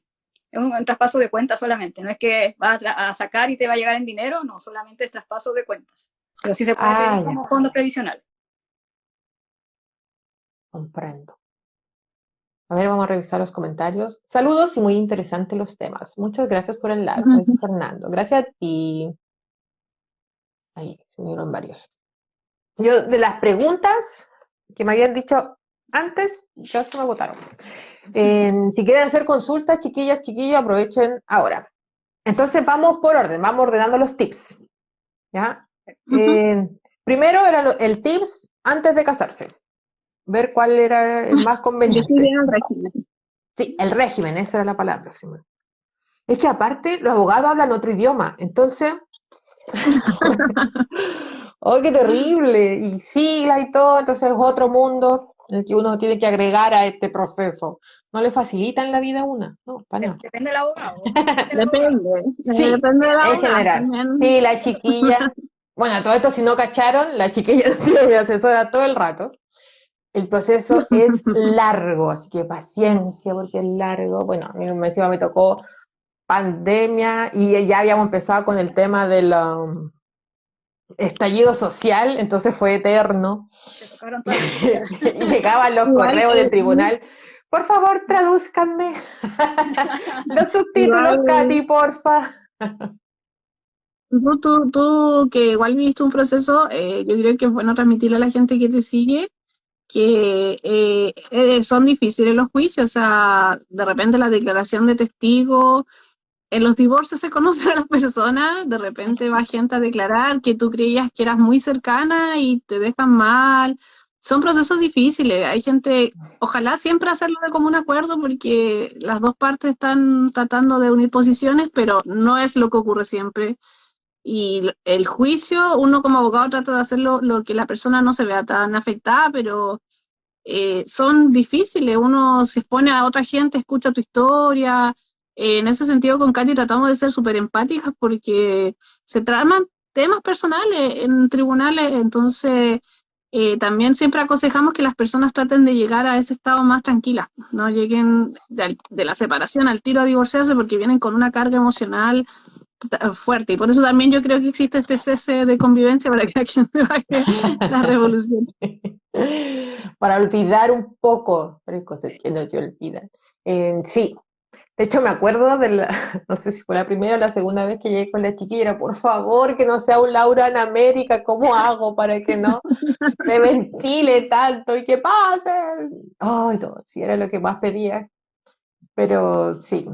Es un traspaso de cuentas solamente, no es que va a sacar y te va a llegar en dinero, no, solamente es traspaso de cuentas. Pero sí se puede Ah, pedir ya, como fondos previsionales. comprendo. A ver, vamos a revisar los comentarios. Saludos y muy interesantes los temas. Muchas gracias por el live, dice Fernando. Gracias a ti. Ahí se unieron varios. Yo, de las preguntas que me habían dicho antes, ya se me agotaron. Si quieren hacer consultas, chiquillas, chiquillos, aprovechen ahora. Entonces vamos por orden, vamos ordenando los tips. ¿Ya? Primero era el tips antes de casarse. Ver cuál era el más conveniente. Decide el régimen. Sí, el régimen, esa era la palabra. Es que aparte los abogados hablan otro idioma, entonces ¡oh, qué terrible! Y sigla y todo, entonces es otro mundo en el que uno tiene que agregar a este proceso. No le facilitan la vida a una, no, para nada. Depende del abogado. Depende, Sí, depende de la en abogada general. también. Sí, la chiquilla, bueno, todo esto si no cacharon, la chiquilla ha sido mi asesora todo el rato. El proceso es largo, así que paciencia porque es largo. Bueno, a mí encima me tocó pandemia y ya habíamos empezado con el tema del estallido social, entonces fue eterno. Te tocaron todas las fechas. Llegaban los Igual, correos del tribunal. Por favor, tradúzcanme los subtítulos, igual Katy, porfa. tú que igual viviste un proceso, yo creo que es bueno transmitirle a la gente que te sigue que son difíciles los juicios, o sea, de repente la declaración de testigo, en los divorcios se conocen a las personas, de repente va gente a declarar que tú creías que eras muy cercana y te dejan mal. Son procesos difíciles, hay gente, ojalá siempre hacerlo de común acuerdo porque las dos partes están tratando de unir posiciones, pero no es lo que ocurre siempre. Y el juicio, uno como abogado trata de hacerlo lo que la persona no se vea tan afectada, pero son difíciles, uno se expone a otra gente, escucha tu historia. En ese sentido, con Katy tratamos de ser súper empáticas porque se traman temas personales en tribunales, entonces también siempre aconsejamos que las personas traten de llegar a ese estado más tranquilas, no lleguen de la separación al tiro a divorciarse porque vienen con una carga emocional fuerte, y por eso también yo creo que existe este cese de convivencia para que la gente baje la revolución. Para olvidar un poco, pero hay cosas que no se olvidan. Sí, de hecho me acuerdo de la, no sé si fue la primera o la segunda vez que llegué con la chiquilla, por favor, que no sea un Laura en América, ¿cómo hago para que no se ventile tanto y que pase? Ay, no, sí, era lo que más pedía, pero sí,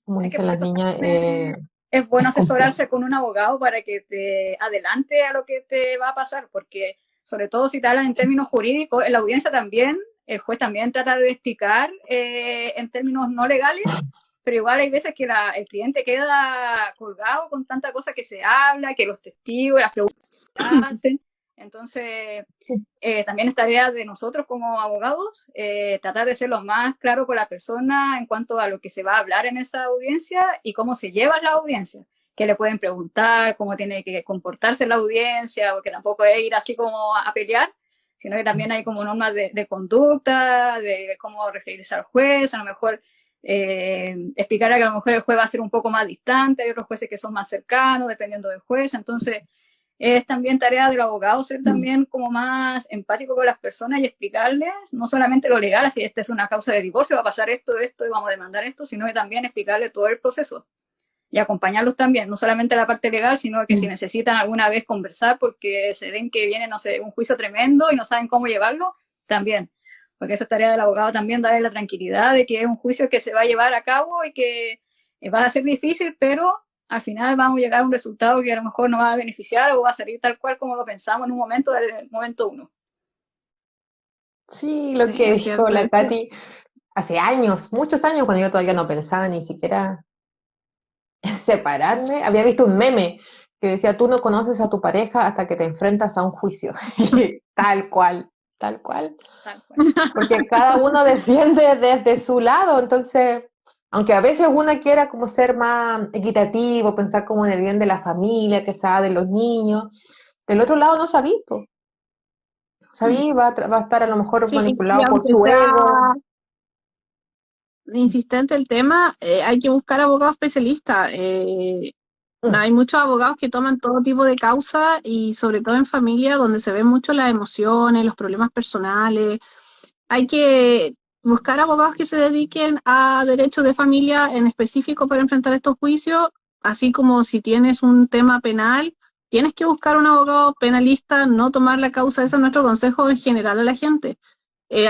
como Es que dicen por las eso niñas, es bueno es complejo. asesorarse con un abogado para que te adelante a lo que te va a pasar, porque sobre todo si te hablan en términos jurídicos, en la audiencia también, el juez también trata de explicar en términos no legales, pero igual hay veces que el cliente queda colgado con tanta cosa que se habla, que los testigos, las preguntas que hacen. Entonces, también es tarea de nosotros como abogados tratar de ser lo más claro con la persona en cuanto a lo que se va a hablar en esa audiencia y cómo se lleva la audiencia. qué le pueden preguntar, cómo tiene que comportarse en la audiencia, porque tampoco es ir así como a pelear, sino que también hay como normas de conducta, de cómo referirse al juez, a lo mejor explicar que a lo mejor el juez va a ser un poco más distante, hay otros jueces que son más cercanos, dependiendo del juez. Entonces es también tarea del abogado ser también como más empático con las personas y explicarles no solamente lo legal, así esta es una causa de divorcio, va a pasar esto, esto y vamos a demandar esto, sino que también explicarles todo el proceso y acompañarlos también, no solamente la parte legal, sino que si necesitan alguna vez conversar porque se ven que viene, no sé, un juicio tremendo y no saben cómo llevarlo, también. Porque esa es tarea del abogado también, darle la tranquilidad de que es un juicio que se va a llevar a cabo y que va a ser difícil, pero al final vamos a llegar a un resultado que a lo mejor nos va a beneficiar o va a salir tal cual como lo pensamos en un momento, del momento uno. Sí, lo que dijo la Katy hace años, muchos años, cuando yo todavía no pensaba ni siquiera separarme, había visto un meme que decía, tú no conoces a tu pareja hasta que te enfrentas a un juicio. Tal cual, tal cual. Tal cual. Porque cada uno defiende desde su lado, entonces, aunque a veces uno quiera como ser más equitativo, pensar como en el bien de la familia, que sea de los niños, del otro lado no sabí, pues. Sabí, va a estar a lo mejor Sí, manipulado y por aunque su sea ego. insistente el tema, hay que buscar abogados especialistas. Hay muchos abogados que toman todo tipo de causas y sobre todo en familia donde se ven mucho las emociones, los problemas personales. Hay que buscar abogados que se dediquen a derechos de familia en específico para enfrentar estos juicios, así como si tienes un tema penal, tienes que buscar un abogado penalista, no tomar la causa. Ese es nuestro consejo en general a la gente.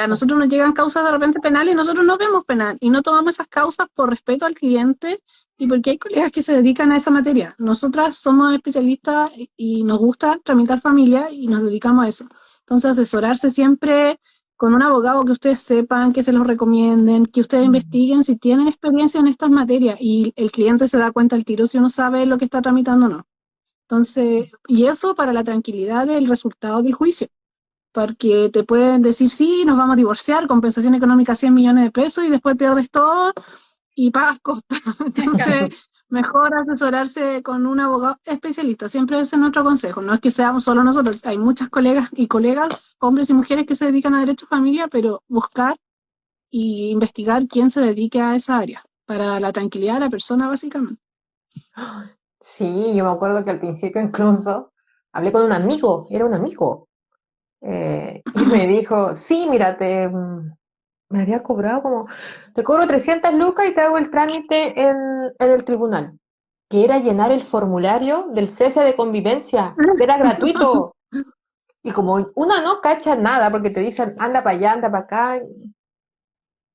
A nosotros nos llegan causas de repente penales y nosotros no vemos penal y no tomamos esas causas por respeto al cliente y porque hay colegas que se dedican a esa materia. Nosotras somos especialistas y nos gusta tramitar familia y nos dedicamos a eso. Entonces, asesorarse siempre con un abogado que ustedes sepan, que se los recomienden, que ustedes investiguen si tienen experiencia en estas materias y el cliente se da cuenta al tiro si uno sabe lo que está tramitando o no. Entonces, y eso para la tranquilidad del resultado del juicio. Porque te pueden decir, sí, nos vamos a divorciar, compensación económica 100 millones de pesos y después pierdes todo y pagas costas. Entonces, mejor asesorarse con un abogado especialista. Siempre ese es nuestro consejo. No es que seamos solo nosotros, hay muchas colegas y colegas, hombres y mujeres que se dedican a derecho de familia, pero buscar y investigar quién se dedique a esa área, para la tranquilidad de la persona básicamente. Sí, yo me acuerdo que al principio incluso hablé con un amigo, era un amigo, y me dijo, sí, mira, me había cobrado como, te cobro 300 lucas y te hago el trámite en el tribunal, que era llenar el formulario del cese de convivencia, que era gratuito. Y como uno no cacha nada, porque te dicen, anda para allá, anda para acá,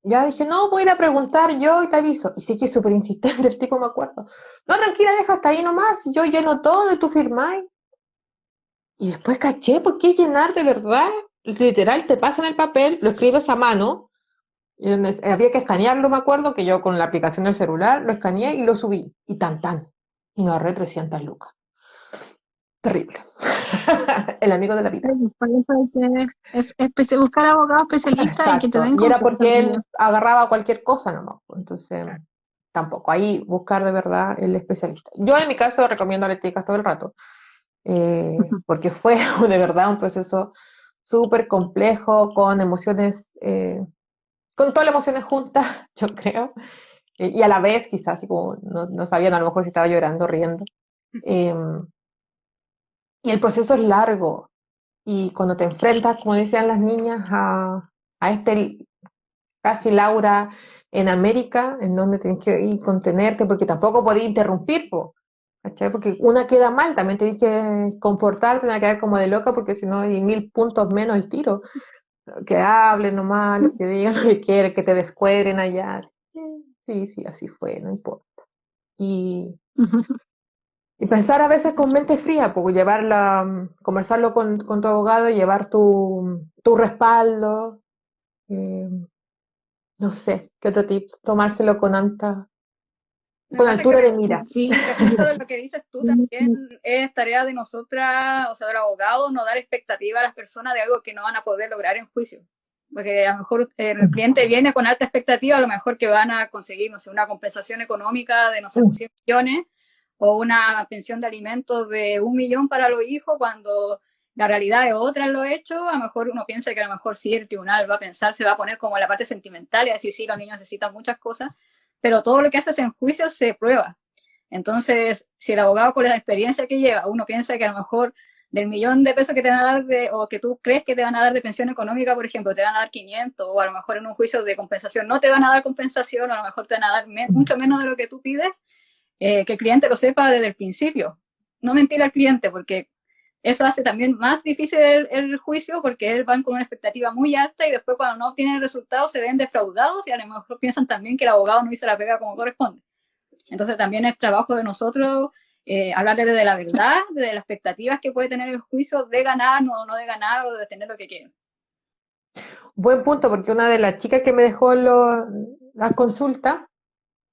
ya dije, no, voy a ir a preguntar yo y te aviso. Y sí que es súper insistente el tipo, me acuerdo. No, tranquila, deja hasta ahí nomás, yo lleno todo y tú firmáis. Y después caché, ¿por qué llenar de verdad? Literal, te pasan el papel, lo escribes a mano, y había que escanearlo, me acuerdo, que yo con la aplicación del celular lo escaneé y lo subí. Y tan tan. Y me ahorré 300 lucas. Terrible. El amigo de la vida. Por eso hay que buscar abogados especialistas y que te Exacto. den Y era confianza. porque él agarraba cualquier cosa nomás. Entonces, tampoco. Ahí buscar de verdad el especialista. Yo en mi caso recomiendo a las chicas todo el rato. Porque fue de verdad un proceso súper complejo, con emociones, con todas las emociones juntas, yo creo, y a la vez quizás, así como no sabían a lo mejor si estaba llorando, riendo. Eh, y el proceso es largo, y cuando te enfrentas, como decían las niñas, a este casi Laura en América, en donde tienes que ir contenerte, porque tampoco podías interrumpir, ¿cachai? Porque una queda mal, también tienes que comportarte, no quedar como de loca, porque si no hay 1000 puntos menos el tiro. Que hablen nomás, lo que digan, lo que quieren, que te descuadren allá. Sí, sí, así fue, no importa. Y pensar a veces con mente fría, porque conversarlo con tu abogado, llevar tu respaldo, eh, no sé, ¿qué otro tips? Tomárselo Lo que con pasa es que altura de mira. Sí. respecto de lo que dices tú, también es tarea de nosotras, o sea, del abogado, no dar expectativa a las personas de algo que no van a poder lograr en juicio. Porque a lo mejor el cliente viene con alta expectativa, a lo mejor que van a conseguir, no sé, una compensación económica de, no sé, 100 millones, o una pensión de alimentos de 1 millón para los hijos, cuando la realidad es otra en los hechos. A lo mejor uno piensa que a lo mejor sí el tribunal va a pensar, se va a poner como en la parte sentimental y decir, sí, los niños necesitan muchas cosas, pero todo lo que haces en juicio se prueba. Entonces, si el abogado con la experiencia que lleva, uno piensa que a lo mejor del millón de pesos que te van a dar o que tú crees que te van a dar de pensión económica, por ejemplo, te van a dar 500, o a lo mejor en un juicio de compensación no te van a dar compensación, o a lo mejor te van a dar mucho menos de lo que tú pides, que el cliente lo sepa desde el principio. No mentir al cliente, porque eso hace también más difícil el juicio, porque él va con una expectativa muy alta y después cuando no obtienen el resultado se ven defraudados y a lo mejor piensan también que el abogado no hizo la pega como corresponde. Entonces también es trabajo de nosotros hablarle de la verdad, de las expectativas que puede tener el juicio de ganar o no de ganar o de tener lo que quieren. Buen punto, porque una de las chicas que me dejó la consulta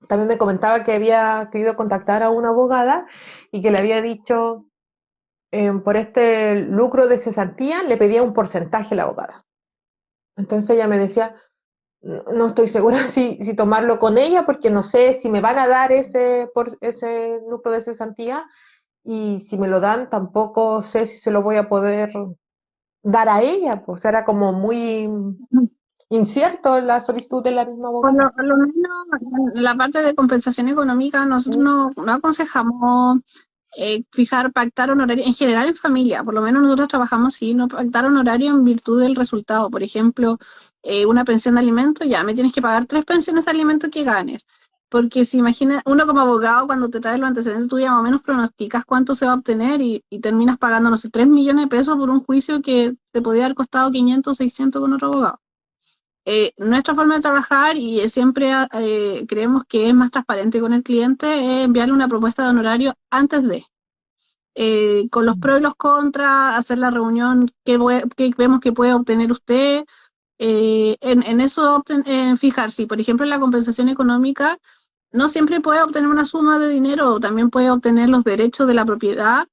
también me comentaba que había querido contactar a una abogada y que le había dicho, por este lucro de cesantía, le pedía un porcentaje a la abogada. Entonces ella me decía, no estoy segura si tomarlo con ella, porque no sé si me van a dar ese lucro de cesantía, y si me lo dan tampoco sé si se lo voy a poder dar a ella, pues era como muy incierto la solicitud de la misma Por abogada. lo menos en la parte de compensación económica, nosotros no aconsejamos pactar honorario, en general en familia, por lo menos nosotros trabajamos así, no pactar honorario en virtud del resultado. Por ejemplo, una pensión de alimentos, ya me tienes que pagar 3 pensiones de alimentos que ganes. Porque si imaginas, uno como abogado, cuando te traes los antecedentes, tú ya más o menos pronosticas cuánto se va a obtener y terminas pagando, no sé, 3 millones de pesos por un juicio que te podía haber costado 500, 600 con otro abogado. Nuestra forma de trabajar, y siempre creemos que es más transparente con el cliente, es enviarle una propuesta de honorario antes de, con los pros y los contras, hacer la reunión que vemos que puede obtener usted, en eso fijar, si por ejemplo en la compensación económica no siempre puede obtener una suma de dinero, también puede obtener los derechos de la propiedad,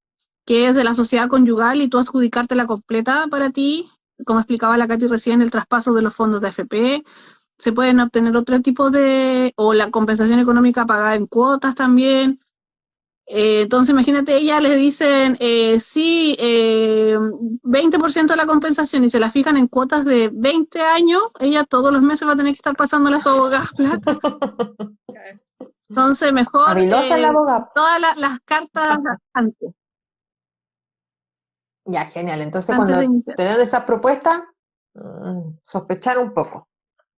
que es de la sociedad conyugal, y tú adjudicártela completa para ti, como explicaba la Katy recién, el traspaso de los fondos de AFP. Se pueden obtener otro tipo o la compensación económica pagada en cuotas también. Entonces, imagínate, ella le dicen, sí, 20% de la compensación, y se la fijan en cuotas de 20 años, ella todos los meses va a tener que estar pasándole a su abogada plata. Entonces, mejor Habilosa la abogada. todas las cartas antes. Ya, genial. Entonces, Antes de cuando iniciar. te dan esas propuestas, sospechar un poco.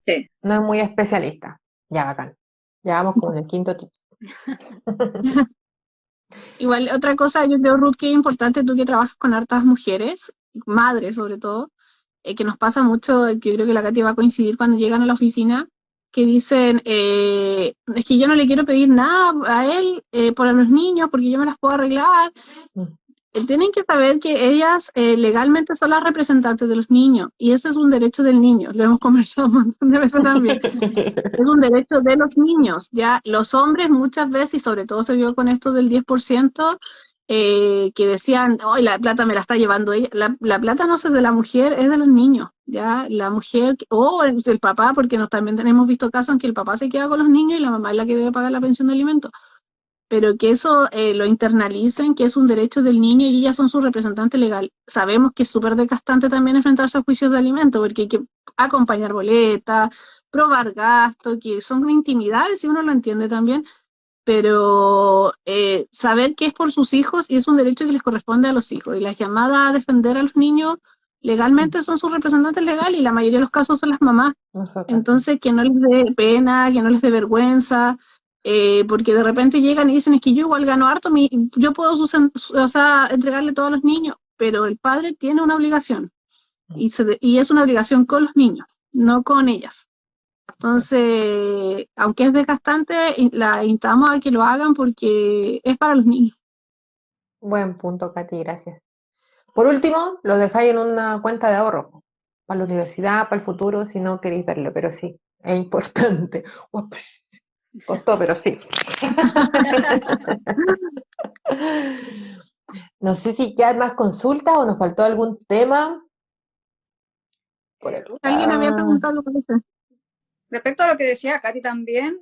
Sí. No es muy especialista. Ya, bacán. Ya vamos con el quinto tip. Igual, otra cosa, yo creo, Ruth, que es importante, tú que trabajas con hartas mujeres, madres sobre todo, que nos pasa mucho, que yo creo que la Katy va a coincidir cuando llegan a la oficina, que dicen, es que yo no le quiero pedir nada a él por los niños, porque yo me las puedo arreglar. Tienen que saber que ellas legalmente son las representantes de los niños, y ese es un derecho del niño, lo hemos conversado un montón de veces también. Es un derecho de los niños, ya los hombres muchas veces, y sobre todo se vio con esto del 10%, que decían, oh, la plata me la está llevando ella. La plata no es de la mujer, es de los niños, ya la mujer, o el papá, porque también hemos visto casos en que el papá se queda con los niños y la mamá es la que debe pagar la pensión de alimentos. Pero que eso lo internalicen, que es un derecho del niño y ellas son su representante legal. Sabemos que es súper desgastante también enfrentarse a juicios de alimentos, porque hay que acompañar boletas, probar gastos, que son intimidades, si uno lo entiende también, pero saber que es por sus hijos y es un derecho que les corresponde a los hijos. Y las llamadas a defender a los niños legalmente son sus representantes legales, y la mayoría de los casos son las mamás. Entonces, que no les dé pena, que no les dé vergüenza, porque de repente llegan y dicen, es que yo igual gano harto, yo puedo entregarle todo a los niños, pero el padre tiene una obligación, y es una obligación con los niños, no con ellas. Entonces, aunque es desgastante, la instamos a que lo hagan porque es para los niños. Buen punto, Katy, gracias. Por último, lo dejáis en una cuenta de ahorro, para la universidad, para el futuro, si no queréis verlo, pero sí, es importante. Costó, pero sí. No sé si ya hay más consultas o nos faltó algún tema. Alguien había preguntado lo que dice. Respecto a lo que decía Katy también,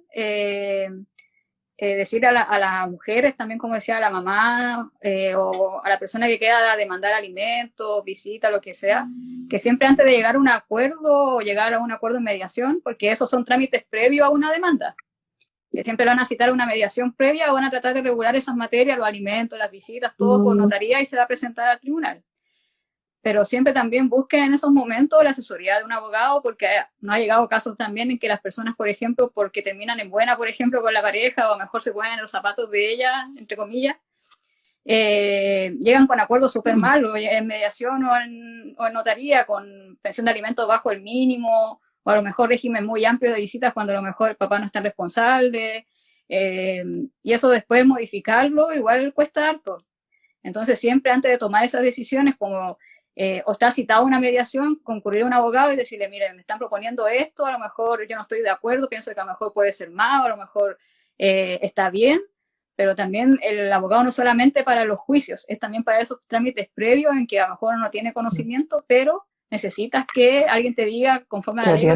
decir a las mujeres, también como decía, a la mamá o a la persona que queda a demandar alimentos, visita, lo que sea, que siempre antes de llegar a un acuerdo o llegar a un acuerdo en mediación, porque esos son trámites previos a una demanda, que siempre van a citar a una mediación previa o van a tratar de regular esas materias, los alimentos, las visitas, todo por notaría y se va a presentar al tribunal. Pero siempre también busquen en esos momentos la asesoría de un abogado, porque no ha llegado casos también en que las personas, por ejemplo, porque terminan en buena, por ejemplo, con la pareja, o mejor se ponen en los zapatos de ella, entre comillas, llegan con acuerdos súper malos en mediación o en notaría, con pensión de alimentos bajo el mínimo, o a lo mejor régimen muy amplio de visitas cuando a lo mejor el papá no está responsable, y eso después modificarlo igual cuesta harto. Entonces siempre antes de tomar esas decisiones, como o está citado a una mediación, concurrir a un abogado y decirle, mire, me están proponiendo esto, a lo mejor yo no estoy de acuerdo, pienso que a lo mejor puede ser más, o a lo mejor está bien, pero también el abogado no solamente para los juicios, es también para esos trámites previos en que a lo mejor no tiene conocimiento, pero necesitas que alguien te diga, conforme a la ley,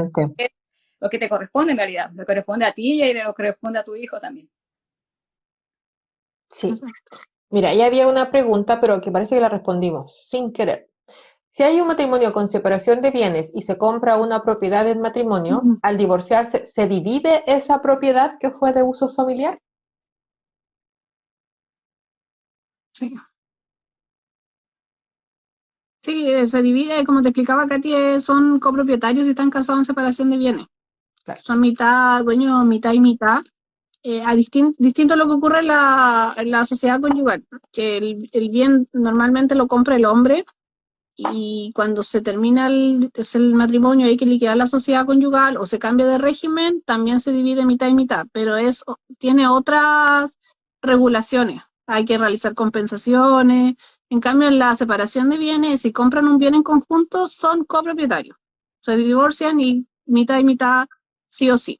lo que te corresponde en realidad, lo que corresponde a ti y lo que corresponde a tu hijo también. Sí. Mira, ya había una pregunta, pero que parece que la respondimos sin querer. Si hay un matrimonio con separación de bienes y se compra una propiedad en matrimonio, al divorciarse, ¿se divide esa propiedad que fue de uso familiar? Sí. Sí, se divide, como te explicaba Katy, son copropietarios y están casados en separación de bienes. Claro. Son mitad dueños, mitad y mitad. Distinto a lo que ocurre en la sociedad conyugal, que el bien normalmente lo compra el hombre y cuando se termina el matrimonio hay que liquidar la sociedad conyugal o se cambia de régimen, también se divide mitad y mitad, pero tiene otras regulaciones. Hay que realizar compensaciones. En cambio, en la separación de bienes, si compran un bien en conjunto, son copropietarios. Se divorcian y mitad, sí o sí.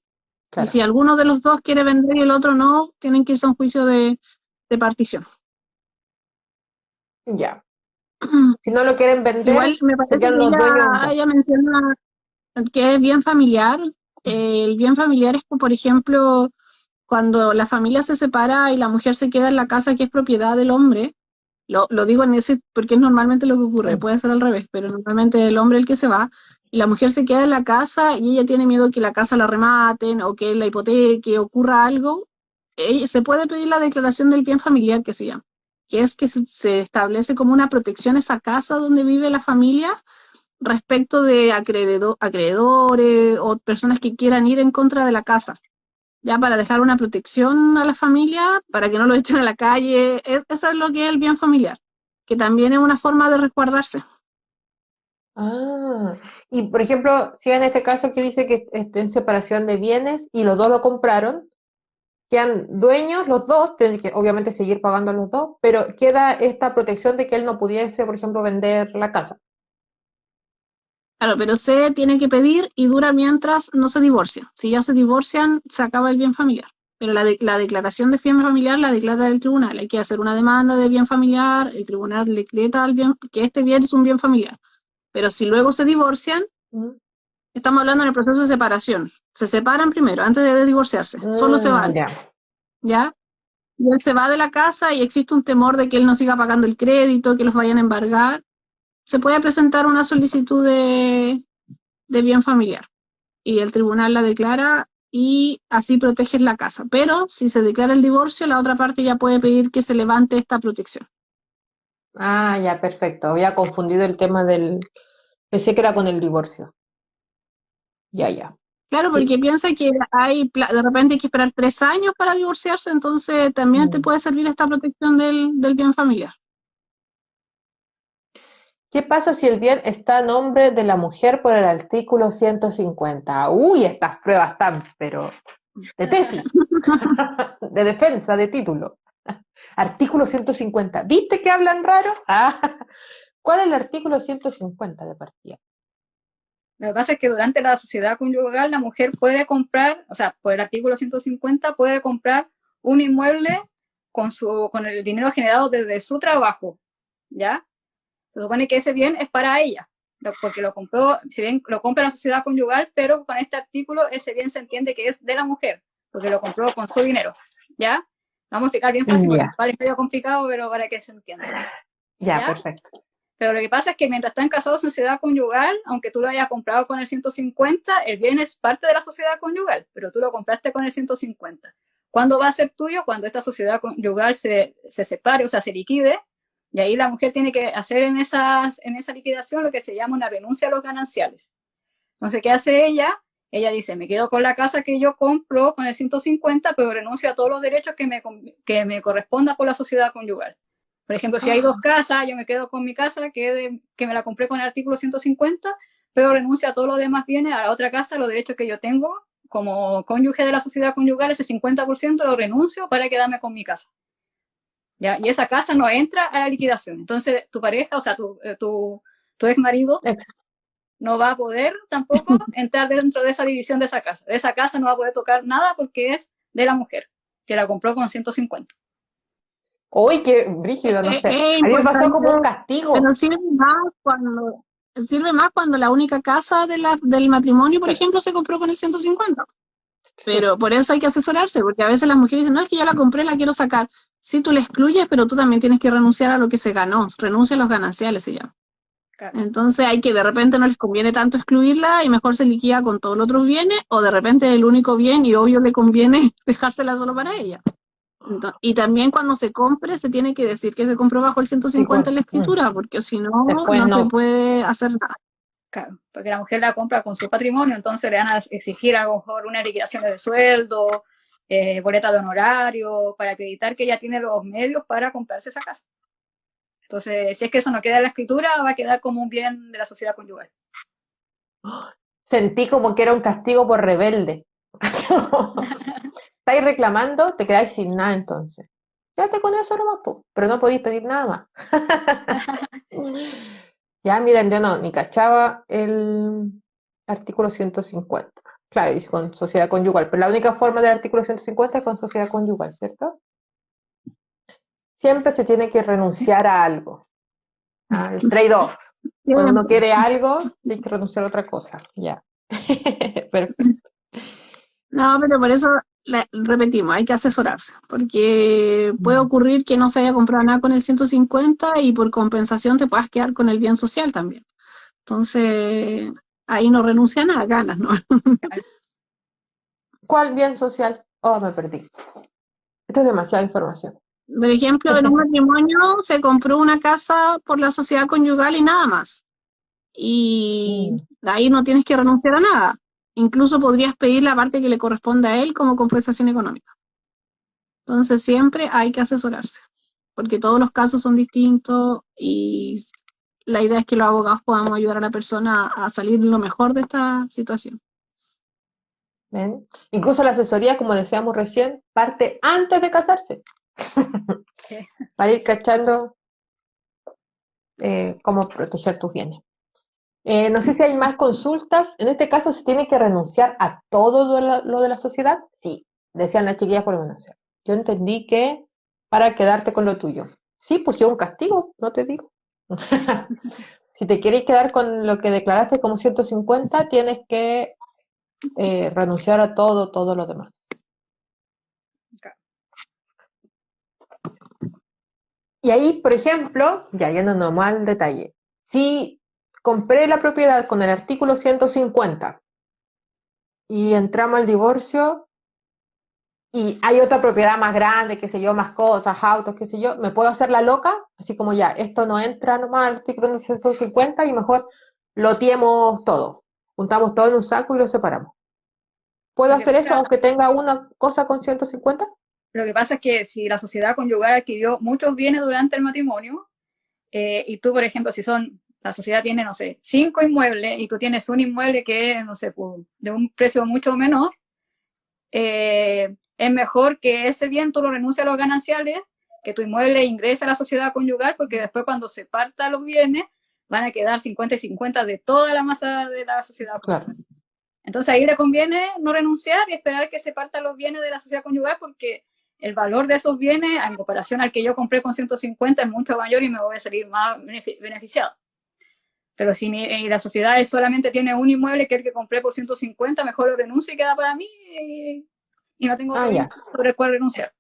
Claro. Y si alguno de los dos quiere vender y el otro no, tienen que irse a un juicio de partición. Ya. Si no lo quieren vender, igual me parece que ella menciona que es bien familiar. El bien familiar es, por ejemplo, cuando la familia se separa y la mujer se queda en la casa que es propiedad del hombre. Lo digo en ese porque es normalmente lo que ocurre, puede ser al revés, pero normalmente es el hombre el que se va y la mujer se queda en la casa y ella tiene miedo que la casa la rematen o que la hipoteque, ocurra algo. Se puede pedir la declaración del bien familiar, que se llama, que es que se establece como una protección a esa casa donde vive la familia respecto de acreedores o personas que quieran ir en contra de la casa, ya para dejar una protección a la familia, para que no lo echen a la calle. Eso es lo que es el bien familiar, que también es una forma de resguardarse. Ah, y por ejemplo, si en este caso que dice que está en separación de bienes y los dos lo compraron, quedan dueños los dos, tienen que obviamente seguir pagando los dos, pero queda esta protección de que él no pudiese, por ejemplo, vender la casa. Claro, pero se tiene que pedir y dura mientras no se divorcian. Si ya se divorcian, se acaba el bien familiar. Pero la declaración de bien familiar la declara el tribunal. Hay que hacer una demanda de bien familiar, el tribunal decreta que este bien es un bien familiar. Pero si luego se divorcian, estamos hablando en el proceso de separación. Se separan primero, antes de divorciarse. Solo se van. ¿Ya? Y él se va de la casa y existe un temor de que él no siga pagando el crédito, que los vayan a embargar. Se puede presentar una solicitud de bien familiar y el tribunal la declara y así proteges la casa. Pero si se declara el divorcio, la otra parte ya puede pedir que se levante esta protección. Ah, ya, perfecto. Había confundido el tema pensé que era con el divorcio. Ya. Claro, porque piensa que de repente hay que esperar 3 años para divorciarse, entonces también te puede servir esta protección del bien familiar. ¿Qué pasa si el bien está a nombre de la mujer por el artículo 150? Uy, estas pruebas están, pero de tesis, de defensa, de título. Artículo 150. ¿Viste que hablan raro? ¿Cuál es el artículo 150 de partida? Lo que pasa es que durante la sociedad conyugal la mujer puede comprar, o sea, por el artículo 150 puede comprar un inmueble con el dinero generado desde su trabajo, ¿ya? Se supone que ese bien es para ella, porque lo compró, si bien lo compra la sociedad conyugal, pero con este artículo ese bien se entiende que es de la mujer, porque lo compró con su dinero. ¿ya? Vamos a explicar bien fácil, porque Ya, parece medio complicado, pero para que se entienda, ya, ¿ya? perfecto. Pero lo que pasa es que mientras están casados en sociedad conyugal, aunque tú lo hayas comprado con el 150, el bien es parte de la sociedad conyugal, pero tú lo compraste con el 150. ¿Cuándo va a ser tuyo? Cuando esta sociedad conyugal se separe, o sea, se liquide, y ahí la mujer tiene que hacer en esa liquidación lo que se llama una renuncia a los gananciales. Entonces, ¿qué hace ella? Ella dice, me quedo con la casa que yo compro con el 150, pero renuncio a todos los derechos que me correspondan por la sociedad conyugal. Por ejemplo, si hay dos casas, yo me quedo con mi casa, que me la compré con el artículo 150, pero renuncio a todos los demás bienes, a la otra casa, los derechos que yo tengo como cónyuge de la sociedad conyugal, ese 50% lo renuncio para quedarme con mi casa. ¿Ya? Y esa casa no entra a la liquidación. Entonces, tu pareja, o sea, tu ex marido, no va a poder tampoco entrar dentro de esa división de esa casa. De esa casa no va a poder tocar nada porque es de la mujer, que la compró con 150. Uy, qué brígido, no sé. Es A mí me pasó como un importante, castigo. pero sirve más cuando la única casa del matrimonio, por Sí. ejemplo, se compró con el 150. Sí. Pero por eso hay que asesorarse, porque a veces las mujeres dicen, no, es que ya la compré, la quiero sacar. Sí, tú la excluyes, pero tú también tienes que renunciar a lo que se ganó. Renuncia a los gananciales, se llama. Claro. Entonces hay que, de repente no les conviene tanto excluirla y mejor se liquida con todos los otros bienes, o de repente el único bien y obvio le conviene dejársela solo para ella. Entonces, y también cuando se compre se tiene que decir que se compró bajo el 150 en la escritura, porque si no, Después no se no. puede hacer nada. Claro, porque la mujer la compra con su patrimonio, entonces le van a exigir a lo mejor una liquidación de sueldo, boleta de honorario, para acreditar que ella tiene los medios para comprarse esa casa. Entonces, si es que eso no queda en la escritura, va a quedar como un bien de la sociedad conyugal. Sentí como que era un castigo por rebelde. Estáis reclamando, te quedáis sin nada entonces. Quédate con eso nomás, po, pero no podéis pedir nada más. Ya, miren, yo no, ni cachaba el artículo 150. Claro, dice con sociedad conyugal, pero la única forma del artículo 150 es con sociedad conyugal, ¿cierto? Siempre se tiene que renunciar a algo. El trade-off. Cuando uno quiere algo, hay que renunciar a otra cosa. Ya. Perfecto. No, pero por eso repetimos, hay que asesorarse, porque puede ocurrir que no se haya comprado nada con el 150 y por compensación te puedas quedar con el bien social también. Entonces, ahí no renuncia a nada, ganas, ¿no? ¿Cuál bien social? Oh, me perdí. Esto es demasiada información. Por ejemplo, en un matrimonio se compró una casa por la sociedad conyugal y nada más. Y ahí no tienes que renunciar a nada. Incluso podrías pedir la parte que le corresponde a él como compensación económica. Entonces siempre hay que asesorarse, porque todos los casos son distintos y la idea es que los abogados podamos ayudar a la persona a salir lo mejor de esta situación. ¿Ven? Incluso la asesoría, como decíamos recién, parte antes de casarse. Para ir cachando cómo proteger tus bienes. No sé si hay más consultas. En este caso, ¿se tiene que renunciar a todo lo de la sociedad? Sí, decían las chiquillas por renunciar. Yo entendí que para quedarte con lo tuyo. Sí, pues yo un castigo, no te digo. Si te quieres quedar con lo que declaraste como 150, tienes que renunciar a todo lo demás. Y ahí, por ejemplo, ya yéndonos más al detalle, si compré la propiedad con el artículo 150 y entramos al divorcio y hay otra propiedad más grande, qué sé yo, más cosas, autos, qué sé yo, ¿me puedo hacer la loca? Así como ya, esto no entra nomás al artículo 150 y mejor loteemos todo, juntamos todo en un saco y lo separamos. ¿Puedo hacer eso aunque tenga una cosa con 150? Lo que pasa es que si la sociedad conyugal adquirió muchos bienes durante el matrimonio, y tú, por ejemplo, la sociedad tiene, no sé, 5 inmuebles y tú tienes un inmueble que es, no sé, de un precio mucho menor, es mejor que ese bien tú lo renuncies a los gananciales, que tu inmueble ingrese a la sociedad conyugal, porque después cuando se partan los bienes, van a quedar 50 y 50 de toda la masa de la sociedad conyugal. Claro. Entonces ahí le conviene no renunciar y esperar que se partan los bienes de la sociedad conyugal, porque el valor de esos bienes, en comparación al que yo compré con 150, es mucho mayor y me voy a salir más beneficiado. Pero si la sociedad solamente tiene un inmueble que es el que compré por 150, mejor lo renuncio y queda para mí y no tengo otro sobre el cual renunciar.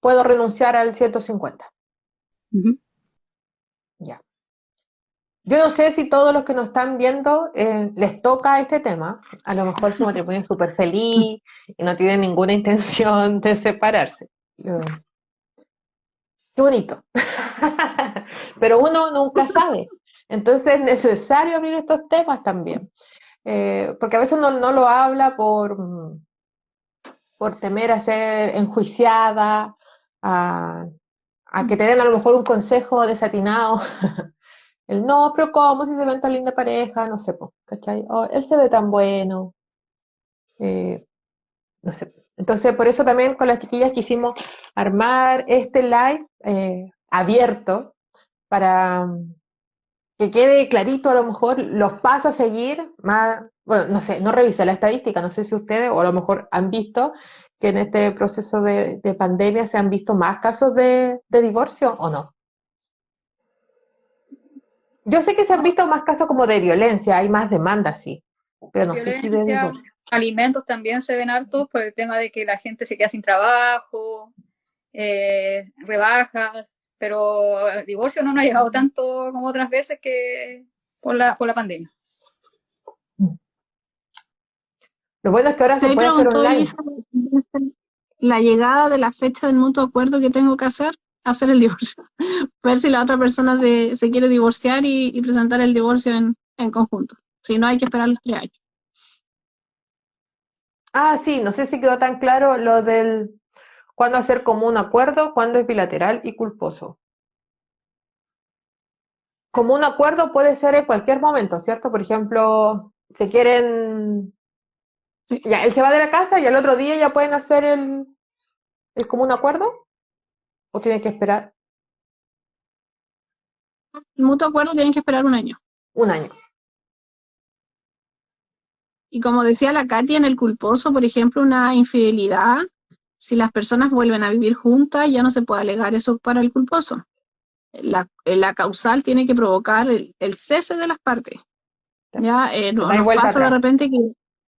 puedo renunciar al 150. Ujú. Ya. Yo no sé si todos los que nos están viendo les toca este tema. A lo mejor su matrimonio es súper feliz y no tienen ninguna intención de separarse. Qué bonito. Pero uno nunca sabe. Entonces es necesario abrir estos temas también. Porque a veces no lo habla por temer a ser enjuiciada, a que te den a lo mejor un consejo desatinado. El no, pero ¿cómo si se ven tan linda pareja? No sé, po, ¿cachai? Oh, él se ve tan bueno. eh, no sé. Entonces, por eso también con las chiquillas quisimos armar este live abierto para que quede clarito a lo mejor los pasos a seguir, más, bueno, no sé, no revisé la estadística, no sé si ustedes o a lo mejor han visto que en este proceso de pandemia se han visto más casos de divorcio o no. Yo sé que se han visto más casos como de violencia, hay más demandas, sí, pero no sé si de Violencia, divorcio. alimentos también se ven hartos por el tema de que la gente se queda sin trabajo, rebajas, pero el divorcio no nos ha llegado tanto como otras veces que por la pandemia. Lo bueno es que ahora Te se puede hacer preguntó online. Elisa la llegada de la fecha del mutuo acuerdo que tengo que hacer el divorcio. Ver si la otra persona se quiere divorciar y presentar el divorcio en conjunto. Si no, hay que esperar los 3 años. Ah, sí, no sé si quedó tan claro lo del cuándo hacer común acuerdo, cuándo es bilateral y culposo. Común acuerdo puede ser en cualquier momento, ¿cierto? Por ejemplo, se quieren, Sí. ya, él se va de la casa y al otro día ya pueden hacer el común acuerdo, o tienen que esperar El mutuo acuerdo tienen que esperar 1 año. un año. Y como decía la Katy, en el culposo, por ejemplo, una infidelidad, si las personas vuelven a vivir juntas, ya no se puede alegar eso para el culposo. La causal tiene que provocar el cese de las partes. Ya No hay nos vuelta pasa de atrás. repente que,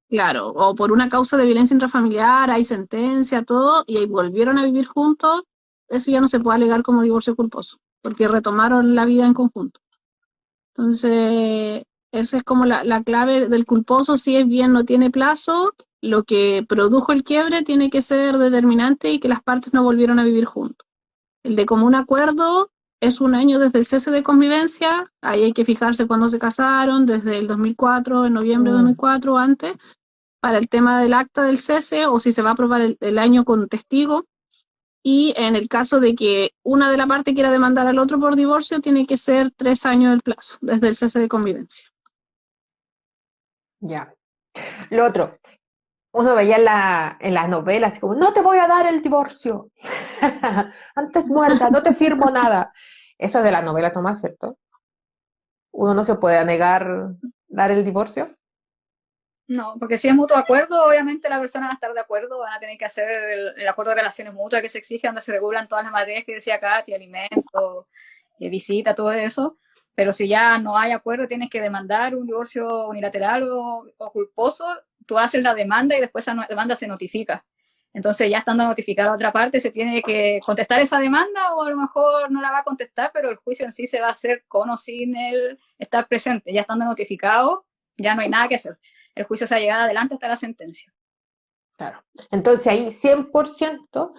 claro, o por una causa de violencia intrafamiliar, hay sentencia, todo, y ahí volvieron a vivir juntos, eso ya no se puede alegar como divorcio culposo, porque retomaron la vida en conjunto. Entonces, esa es como la clave del culposo, si es bien no tiene plazo, lo que produjo el quiebre tiene que ser determinante y que las partes no volvieron a vivir juntos. El de común acuerdo es 1 año desde el cese de convivencia, ahí hay que fijarse cuándo se casaron, desde el 2004, en noviembre de 2004 o antes, para el tema del acta del cese o si se va a aprobar el año con testigo. Y en el caso de que una de la parte quiera demandar al otro por divorcio, tiene que ser 3 años el plazo, desde el cese de convivencia. Ya. Lo otro, uno veía en las novelas como, no te voy a dar el divorcio. Antes muerta, no te firmo nada. Eso es de las novelas nomás, ¿cierto? Uno no se puede negar dar el divorcio. No, porque si es mutuo acuerdo, obviamente la persona va a estar de acuerdo, van a tener que hacer el acuerdo de relaciones mutuas que se exige, donde se regulan todas las materias que decía Katy, alimentos, visita, todo eso. Pero si ya no hay acuerdo, tienes que demandar un divorcio unilateral o culposo, tú haces la demanda y después esa demanda se notifica. Entonces, ya estando notificada a otra parte, se tiene que contestar esa demanda o a lo mejor no la va a contestar, pero el juicio en sí se va a hacer con o sin él estar presente. Ya estando notificado, ya no hay nada que hacer. El juicio se ha llegado adelante hasta la sentencia. Claro. Entonces ahí 100%,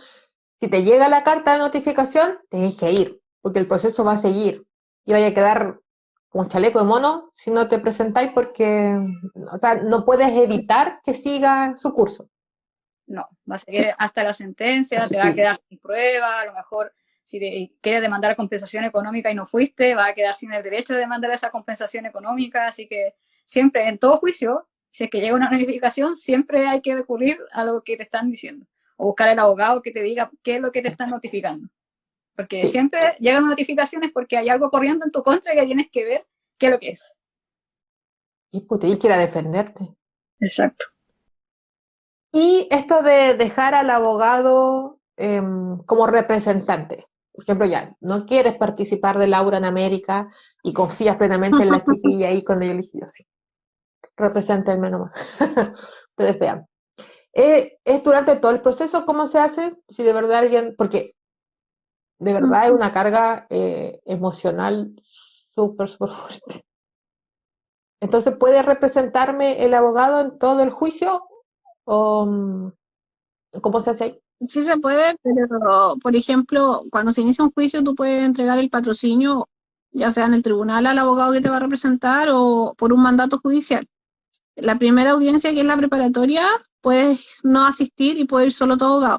si te llega la carta de notificación, tenés que ir, porque el proceso va a seguir. Y vaya a quedar con chaleco de mono si no te presentáis porque, o sea, no puedes evitar que siga su curso. No, va a seguir hasta la sentencia, Sí. te va a quedar sin prueba, a lo mejor si quieres demandar compensación económica y no fuiste, va a quedar sin el derecho de demandar esa compensación económica, así que siempre, en todo juicio, si es que llega una notificación, siempre hay que recurrir a lo que te están diciendo, o buscar al abogado que te diga qué es lo que te están notificando, porque Sí. siempre llegan notificaciones porque hay algo corriendo en tu contra que tienes que ver qué es lo que es. Y pues tenés que ir a defenderte. Exacto. Y esto de dejar al abogado como representante. Por ejemplo, ya, no quieres participar de Laura en América y confías plenamente en la chiquilla ahí cuando yo le dije, yo sí, represéntenme nomás. Ustedes vean. ¿Es durante todo el proceso cómo se hace? Si de verdad alguien, porque de verdad es una carga emocional súper, súper fuerte. Entonces, ¿puede representarme el abogado en todo el juicio? ¿O cómo se hace ahí? Sí se puede, pero por ejemplo, cuando se inicia un juicio, tú puedes entregar el patrocinio, ya sea en el tribunal al abogado que te va a representar o por un mandato judicial. La primera audiencia, que es la preparatoria, puedes no asistir y puede ir solo tu abogado.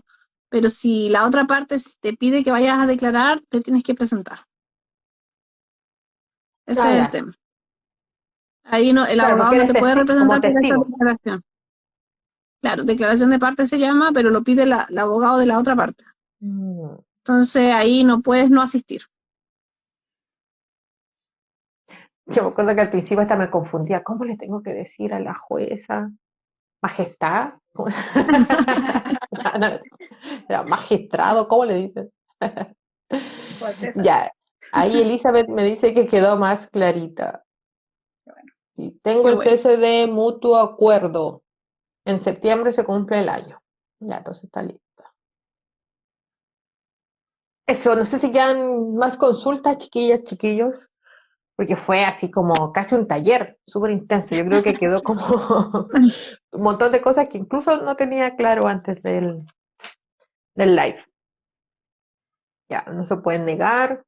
Pero si la otra parte te pide que vayas a declarar, te tienes que presentar. Ese Ah, es el ya. tema. Ahí no, el Claro, abogado porque no eres te puede como representar por esa testigo. declaración. Claro, declaración de parte se llama, pero lo pide el abogado de la otra parte. Entonces ahí no puedes no asistir. Yo me acuerdo que al principio hasta me confundía. ¿Cómo le tengo que decir a la jueza? ¿Majestad? Era magistrado, ¿cómo le dicen? Su Alteza. Ya, ahí Elizabeth me dice que quedó más clarita. Qué bueno. Sí, tengo Qué el bueno. cese de mutuo acuerdo. En septiembre se cumple el año. Ya, entonces está lista. Eso, no sé si quedan más consultas, chiquillas, chiquillos, porque fue así como casi un taller, súper intenso. Yo creo que quedó como un montón de cosas que incluso no tenía claro antes del live. Ya, no se pueden negar.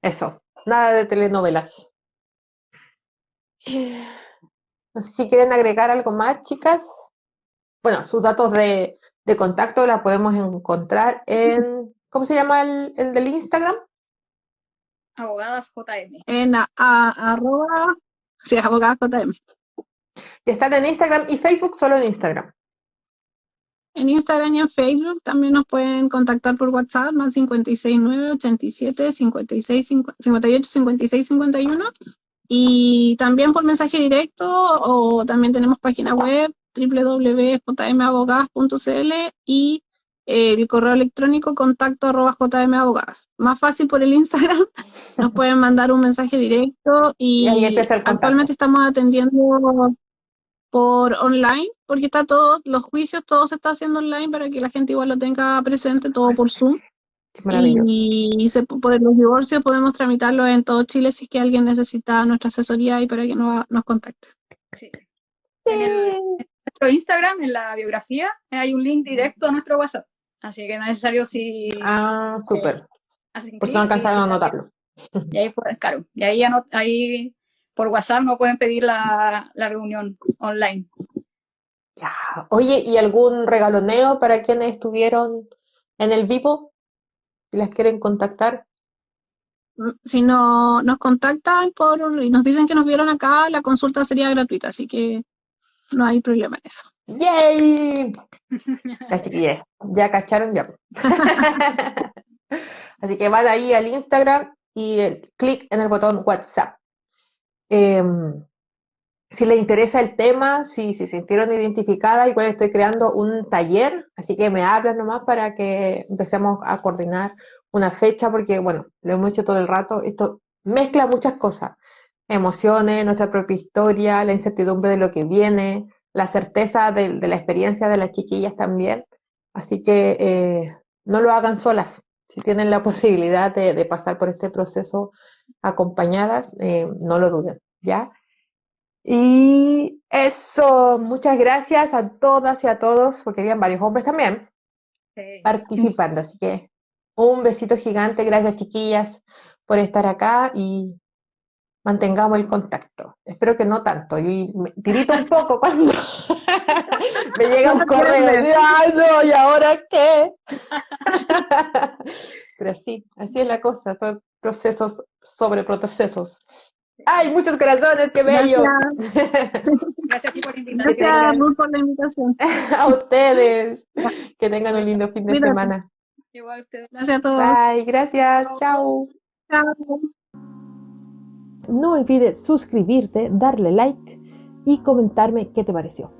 Eso, nada de telenovelas. No sé si quieren agregar algo más, chicas. Bueno, sus datos de contacto la podemos encontrar en, ¿cómo se llama el del Instagram? Abogadas JM. En arroba, sí, abogada JM. Que están en Instagram y Facebook, solo en Instagram. En Instagram y en Facebook también nos pueden contactar por WhatsApp, más 569-87-56-58-56-51. Y también por mensaje directo, o también tenemos página web www.jmabogadas.cl y el correo electrónico contacto@jmabogadas. Más fácil por el Instagram, nos pueden mandar un mensaje directo Y ahí y empieza el actualmente contacto. estamos atendiendo por online, porque está todo, los juicios, todo se está haciendo online para que la gente igual lo tenga presente, todo por Zoom. Qué maravilloso. Y los divorcios podemos tramitarlos en todo Chile si es que alguien necesita nuestra asesoría y para que nos contacte. Sí. En nuestro Instagram, en la biografía, hay un link directo a nuestro WhatsApp. Así que no es necesario si Ah, súper. hacen Por si no clic alcanzaron a anotarlo. y ahí pueden, claro, y ahí por WhatsApp no pueden pedir la reunión online. Ya. Oye, ¿y algún regaloneo para quienes estuvieron en el vivo? Si las quieren contactar. Si no, nos contactan y nos dicen que nos vieron acá, la consulta sería gratuita, así que no hay problema en eso. ¡Yay! Las chiquillas, ya cacharon ya. Así que van ahí al Instagram y clic en el botón WhatsApp. Si les interesa el tema, si se sintieron identificadas, igual estoy creando un taller, así que me hablan nomás para que empecemos a coordinar una fecha, porque bueno, lo hemos hecho todo el rato, esto mezcla muchas cosas, emociones, nuestra propia historia, la incertidumbre de lo que viene, la certeza de la experiencia de las chiquillas también, así que no lo hagan solas, si tienen la posibilidad de pasar por este proceso acompañadas, no lo duden, ¿ya? Y eso, muchas gracias a todas y a todos, porque habían varios hombres también participando. Así que un besito gigante, gracias chiquillas por estar acá y mantengamos el contacto. Espero que no tanto, y me tirito un poco cuando me llega un correo y digo, ¡ay no! ¿Y ahora qué? Pero sí, así es la cosa, son procesos sobre procesos. ¡Ay, muchos corazones, qué bello! Gracias a ti por la invitación. Gracias, Ruth, por la invitación. A ustedes. Que tengan un lindo fin de Cuídate. semana. Igual ustedes. Gracias a todos. Bye, gracias. Chao. Chao. No olvides suscribirte, darle like y comentarme qué te pareció.